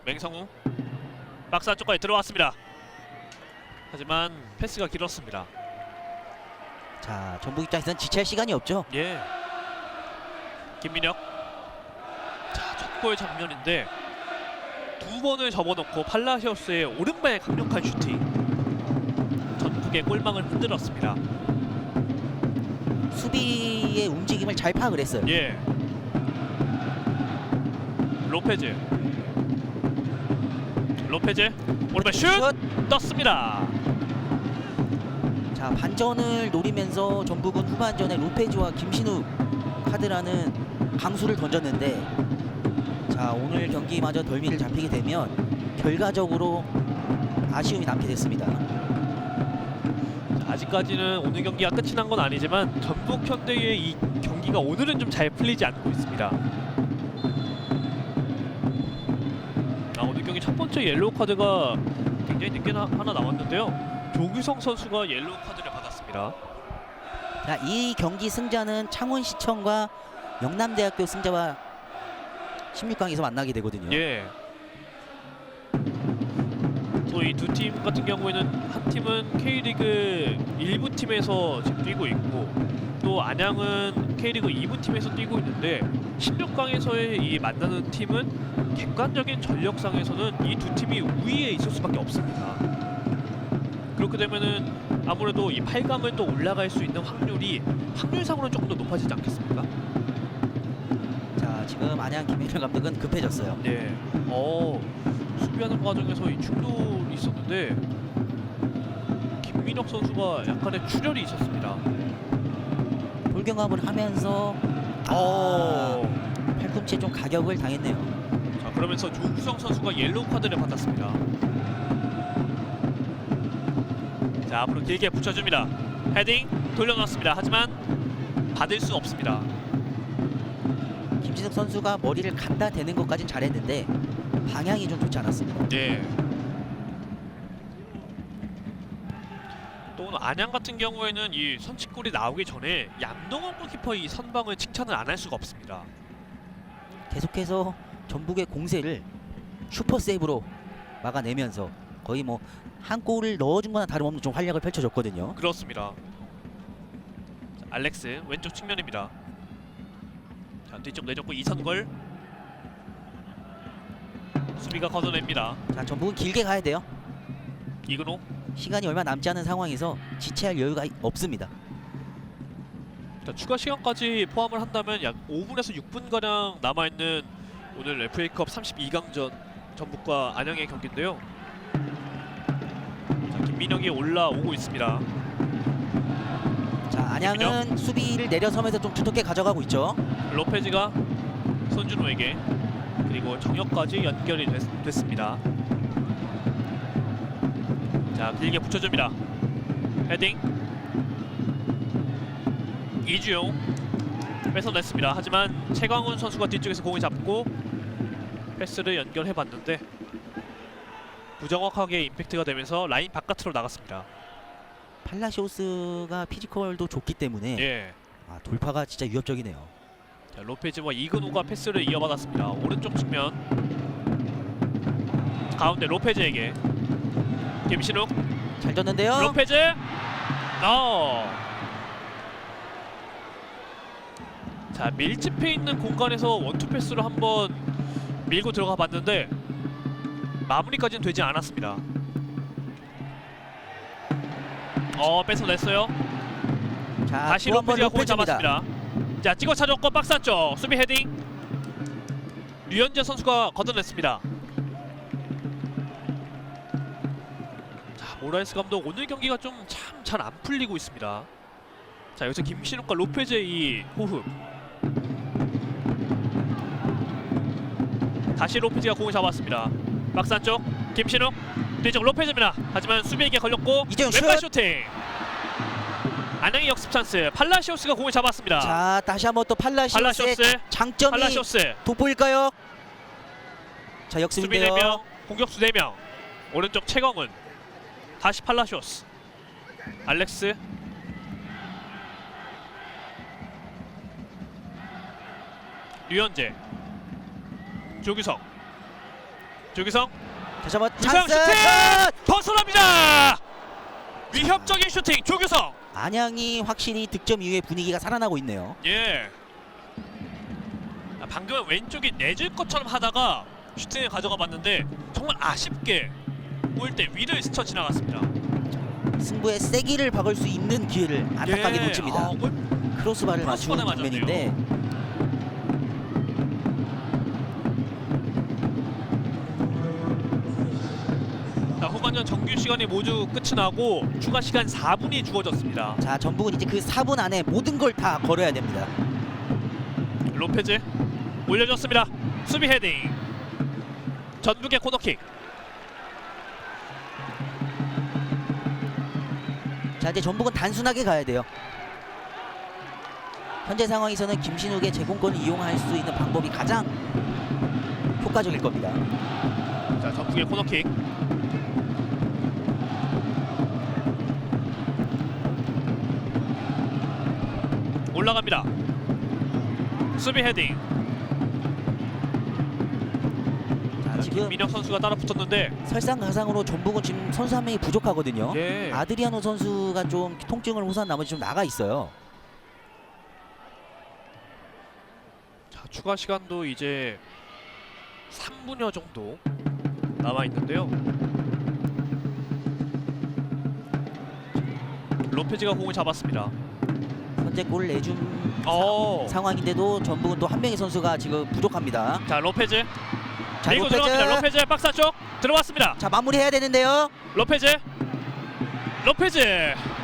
맹성우 박스 안쪽까지 들어왔습니다. 하지만 패스가 길었습니다. 자, 전북 입장에서는 지체할 시간이 없죠. 예. 김민혁. 자, 첫 골 장면인데 두 번을 접어놓고 팔라시오스의 오른발 강력한 슈팅. 전북의 골망을 흔들었습니다. 수비의 움직임을 잘 파악을 했어요. 예. 로페즈 오른발 슛! 슛! 떴습니다. 자, 반전을 노리면서 전북은 후반전에 로페즈와 김신욱 카드라는 강수를 던졌는데, 자, 오늘 경기마저 덜미를 잡히게 되면 결과적으로 아쉬움이 남게 됐습니다. 아직까지는 오늘 경기가 끝이 난 건 아니지만 전북 현대의 이 경기가 오늘은 좀 잘 풀리지 않고 있습니다. 오늘 경기 첫 번째 옐로우 카드가 굉장히 늦게 하나 나왔는데요. 조규성 선수가 옐로우 카드를 받았습니다. 자, 이 경기 승자는 창원시청과 영남대학교 승자와 16강에서 만나게 되거든요. 예. 또 이 두 팀 같은 경우에는 한 팀은 K리그 1부 팀에서 지금 뛰고 있고, 또 안양은 K리그 2부 팀에서 뛰고 있는데 16강에서의 이 만나는 팀은 객관적인 전력상에서는 이 두 팀이 우위에 있을 수밖에 없습니다. 그렇게 되면은 아무래도 이 8강을 또 올라갈 수 있는 확률이 확률상으로는 조금 더 높아지지 않겠습니까? 자, 지금 안양 김민철 감독은 급해졌어요. 네. 수비하는 과정에서 이 충돌이 있었는데 김민혁 선수가 약간의 출혈이 있었습니다. 돌경합을 하면서 팔꿈치에 좀 가격을 당했네요. 자, 그러면서 조규성 선수가 옐로우 카드를 받았습니다. 자, 앞으로 길게 붙여줍니다. 헤딩 돌려놨습니다. 하지만 받을 수 없습니다. 김진석 선수가 머리를 갖다 대는 것까진 잘했는데 방향이 좀 좋지 않았습니다. 네. 또 오늘 안양 같은 경우에는 이 선취골이 나오기 전에 양동원 골키퍼의 이 선방을 칭찬을 안 할 수가 없습니다. 계속해서 전북의 공세를 슈퍼 세이브로 막아내면서 거의 뭐 한 골을 넣어준 거나 다름없는 좀 활약을 펼쳐줬거든요. 그렇습니다. 자, 알렉스 왼쪽 측면입니다. 자, 뒤쪽 내줬고 이선걸 수비가 걷어냅니다. 자, 전북은 길게 가야 돼요. 이근호. 시간이 얼마 남지 않은 상황에서 지체할 여유가 없습니다. 자, 추가 시간까지 포함을 한다면 약 5분에서 6분가량 남아있는 오늘 FA컵 32강전 전북과 안양의 경기인데요. 자, 김민혁이 올라오고 있습니다. 자, 안양은 김민혁. 수비를 내려서면서 좀 두텁게 가져가고 있죠. 로페즈가 손준호에게, 그리고 정혁까지 연결이 됐습니다. 자, 길게 붙여줍니다. 헤딩 이주용 뺏어냈습니다. 하지만 최광훈 선수가 뒤쪽에서 공을 잡고 패스를 연결해봤는데 부정확하게 임팩트가 되면서 라인 바깥으로 나갔습니다. 팔라시오스가 피지컬도 좋기 때문에 예. 돌파가 진짜 위협적이네요. 자, 로페즈와 이근호가 패스를 이어받았습니다. 오른쪽 측면 가운데 로페즈에게 김신욱 잘 떴는데요. 로페즈 자, 밀집해 있는 공간에서 원투 패스로 한번 밀고 들어가 봤는데 마무리까지는 되지 않았습니다. 뺏어냈어요. 자, 다시 또 한번 로페즈가 공을 로페즈입니다. 잡았습니다. 자, 찍어 차줬고 박스 안쪽 수비 헤딩 류현재 선수가 걷어냈습니다. 자, 모라에스 감독 오늘 경기가 좀 참 잘 안 풀리고 있습니다. 자, 여기서 김신욱과 로페즈의 이 호흡. 다시 로페즈가 공을 잡았습니다. 박스 안쪽 김신욱 뒤쪽 로페즈입니다. 하지만 수비에게 걸렸고 이재용 왼발 슛! 슈팅. 안양의 역습 찬스. 팔라시오스가 공을 잡았습니다. 자, 다시 한번 또 팔라시오스의 팔라시오스. 장점이 팔라시오스 돋보일까요? 자, 수비 역습인데요. 4명, 공격수 4명. 오른쪽 최광훈. 다시 팔라시오스. 알렉스. 류현재. 조규성. 다시 한번 조규성 찬스! 슈팅! 벗어납니다. 위협적인 슈팅 조규성. 안양이 확실히 득점 이후에 분위기가 살아나고 있네요. 예. 방금 왼쪽이 내줄 것처럼 하다가 슈팅을 가져가 봤는데 정말 아쉽게 골대 위를 스쳐 지나갔습니다. 승부의 세기를 박을 수 있는 기회를 안타깝게 놓칩니다. 크로스바를 맞추는 크로스바를 장면인데 자, 후반전 정규 시간이 모두 끝이 나고 추가 시간 4분이 주어졌습니다. 자, 전북은 이제 그 4분 안에 모든 걸 다 걸어야 됩니다. 로페즈 올려줬습니다. 수비 헤딩. 전북의 코너킥. 자, 이제 전북은 단순하게 가야 돼요. 현재 상황에서는 김신욱의 제공권을 이용할 수 있는 방법이 가장 효과적일 겁니다. 자, 전북의 코너킥. 올라갑니다. 수비 헤딩. 자, 지금 민혁 선수가 따라 붙었는데 설상가상으로 전북은 지금 선수 한 명이 부족하거든요. 예. 아드리아노 선수가 좀 통증을 호소한 나머지 좀 나가 있어요. 자, 추가 시간도 이제 3분여 정도 남아 있는데요. 로페즈가 공을 잡았습니다. 선제골을 내준 상황인데도 전북은 또 한 명의 선수가 지금 부족합니다. 자, 로페즈. 자, 밀고 들어갑니다. 로페즈 박스 쪽 들어왔습니다. 자, 마무리해야 되는데요. 로페즈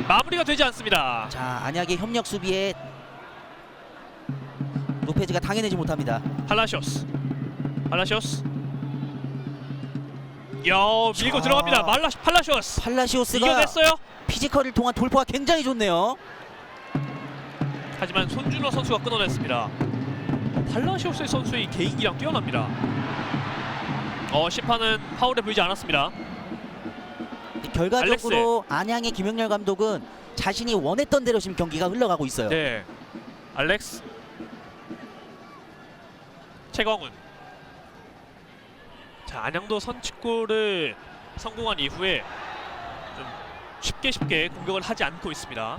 마무리가 되지 않습니다. 자, 안약의 협력 수비에 로페즈가 당해내지 못합니다. 팔라시오스. 야, 밀고 들어갑니다. 팔라시오스. 팔라시오스가 이겨냈어요. 피지컬을 통한 돌파가 굉장히 좋네요. 하지만 손준호 선수가 끊어냈습니다. 팔라시오스의 선수의 개인기량 뛰어납니다. 심판은 파울에 보이지 않았습니다. 결과적으로 안양의 김영렬 감독은 자신이 원했던 대로 지금 경기가 흘러가고 있어요. 네, 알렉스. 최광훈. 자, 안양도 선취골을 성공한 이후에 좀 쉽게 공격을 하지 않고 있습니다.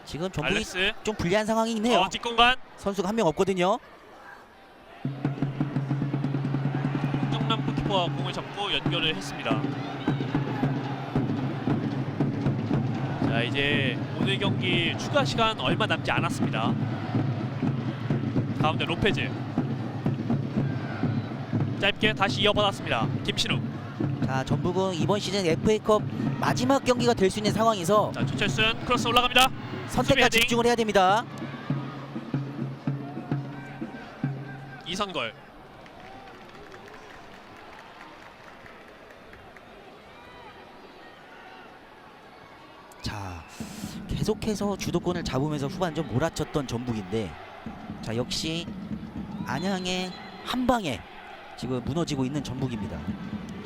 지금 전북이 알렉스. 좀 불리한 상황이긴 해요. 뒷공간. 선수가 한 명 없거든요. 홍정남 골키퍼가 공을 잡고 연결을 했습니다. 자, 이제 오늘 경기 추가 시간 얼마 남지 않았습니다. 가운데 로페즈. 짧게 다시 이어받았습니다. 김신욱. 자, 전북은 이번 시즌 FA컵 마지막 경기가 될 수 있는 상황에서 자, 조철순 크로스 올라갑니다. 선택과 헤딩. 집중을 해야 됩니다. 이선걸. 자, 계속해서 주도권을 잡으면서 후반전 몰아쳤던 전북인데, 자, 역시 안양의 한 방에 지금 무너지고 있는 전북입니다.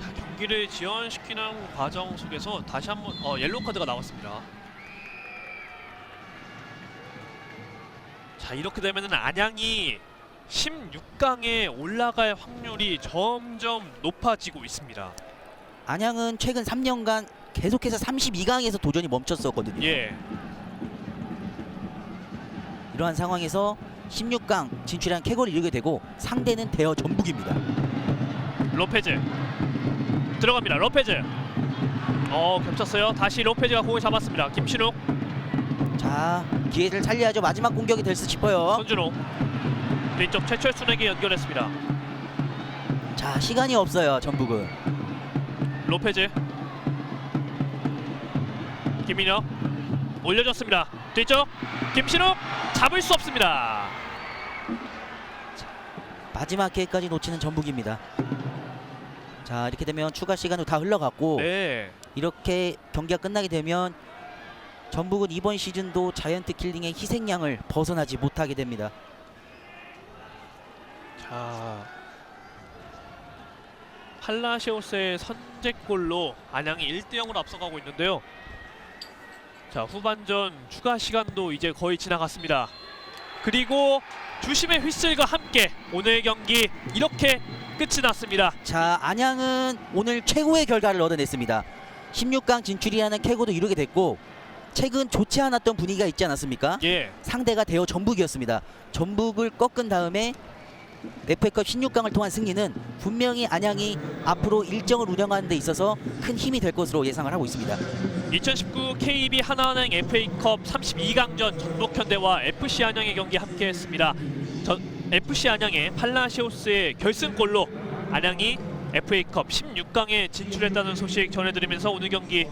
자, 경기를 지연시키는 과정 속에서 다시 한번 옐로우 카드가 나왔습니다. 자, 이렇게 되면은 안양이 16강에 올라갈 확률이 점점 높아지고 있습니다. 안양은 최근 3년간 계속해서 32강에서 도전이 멈췄었거든요. 예. 이러한 상황에서 16강 진출한 쾌거를 이루게 되고 상대는 대여 전북입니다. 로페즈 들어갑니다. 로페즈. 겹쳤어요. 다시 로페즈가 공을 잡았습니다. 김신욱. 자, 기회를 살려야죠. 마지막 공격이 될 듯 싶어요. 손준호. 뒤쪽 최철순에게 연결했습니다. 자, 시간이 없어요. 전북은. 로페즈. 김민혁 올려줬습니다. 뒤쪽 김신욱 잡을 수 없습니다. 마지막 기회까지 놓치는 전북입니다. 자, 이렇게 되면 추가 시간도 다 흘러갔고, 네. 이렇게 경기가 끝나게 되면 전북은 이번 시즌도 자이언트 킬링의 희생양을 벗어나지 못하게 됩니다. 자, 팔라시오스의 선제골로 안양이 1대0으로 앞서가고 있는데요. 자, 후반전 추가 시간도 이제 거의 지나갔습니다. 그리고 주심의 휘슬과 함께 오늘 경기 이렇게 끝이 났습니다. 자, 안양은 오늘 최고의 결과를 얻어냈습니다. 16강 진출이라는 쾌거도 이루게 됐고, 최근 좋지 않았던 분위기가 있지 않았습니까? 예. 상대가 대여 전북이었습니다. 전북을 꺾은 다음에 FA컵 16강을 통한 승리는 분명히 안양이 앞으로 일정을 운영하는 데 있어서 큰 힘이 될 것으로 예상을 하고 있습니다. 2019 KB 하나은행 FA컵 32강전 전북현대와 FC 안양의 경기 함께했습니다. FC 안양의 팔라시오스의 결승골로 안양이 FA컵 16강에 진출했다는 소식 전해드리면서 오늘 경기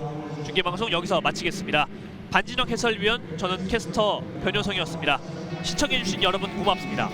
중계방송 여기서 마치겠습니다. 반진영 해설위원, 저는 캐스터 변효성이었습니다. 시청해주신 여러분 고맙습니다.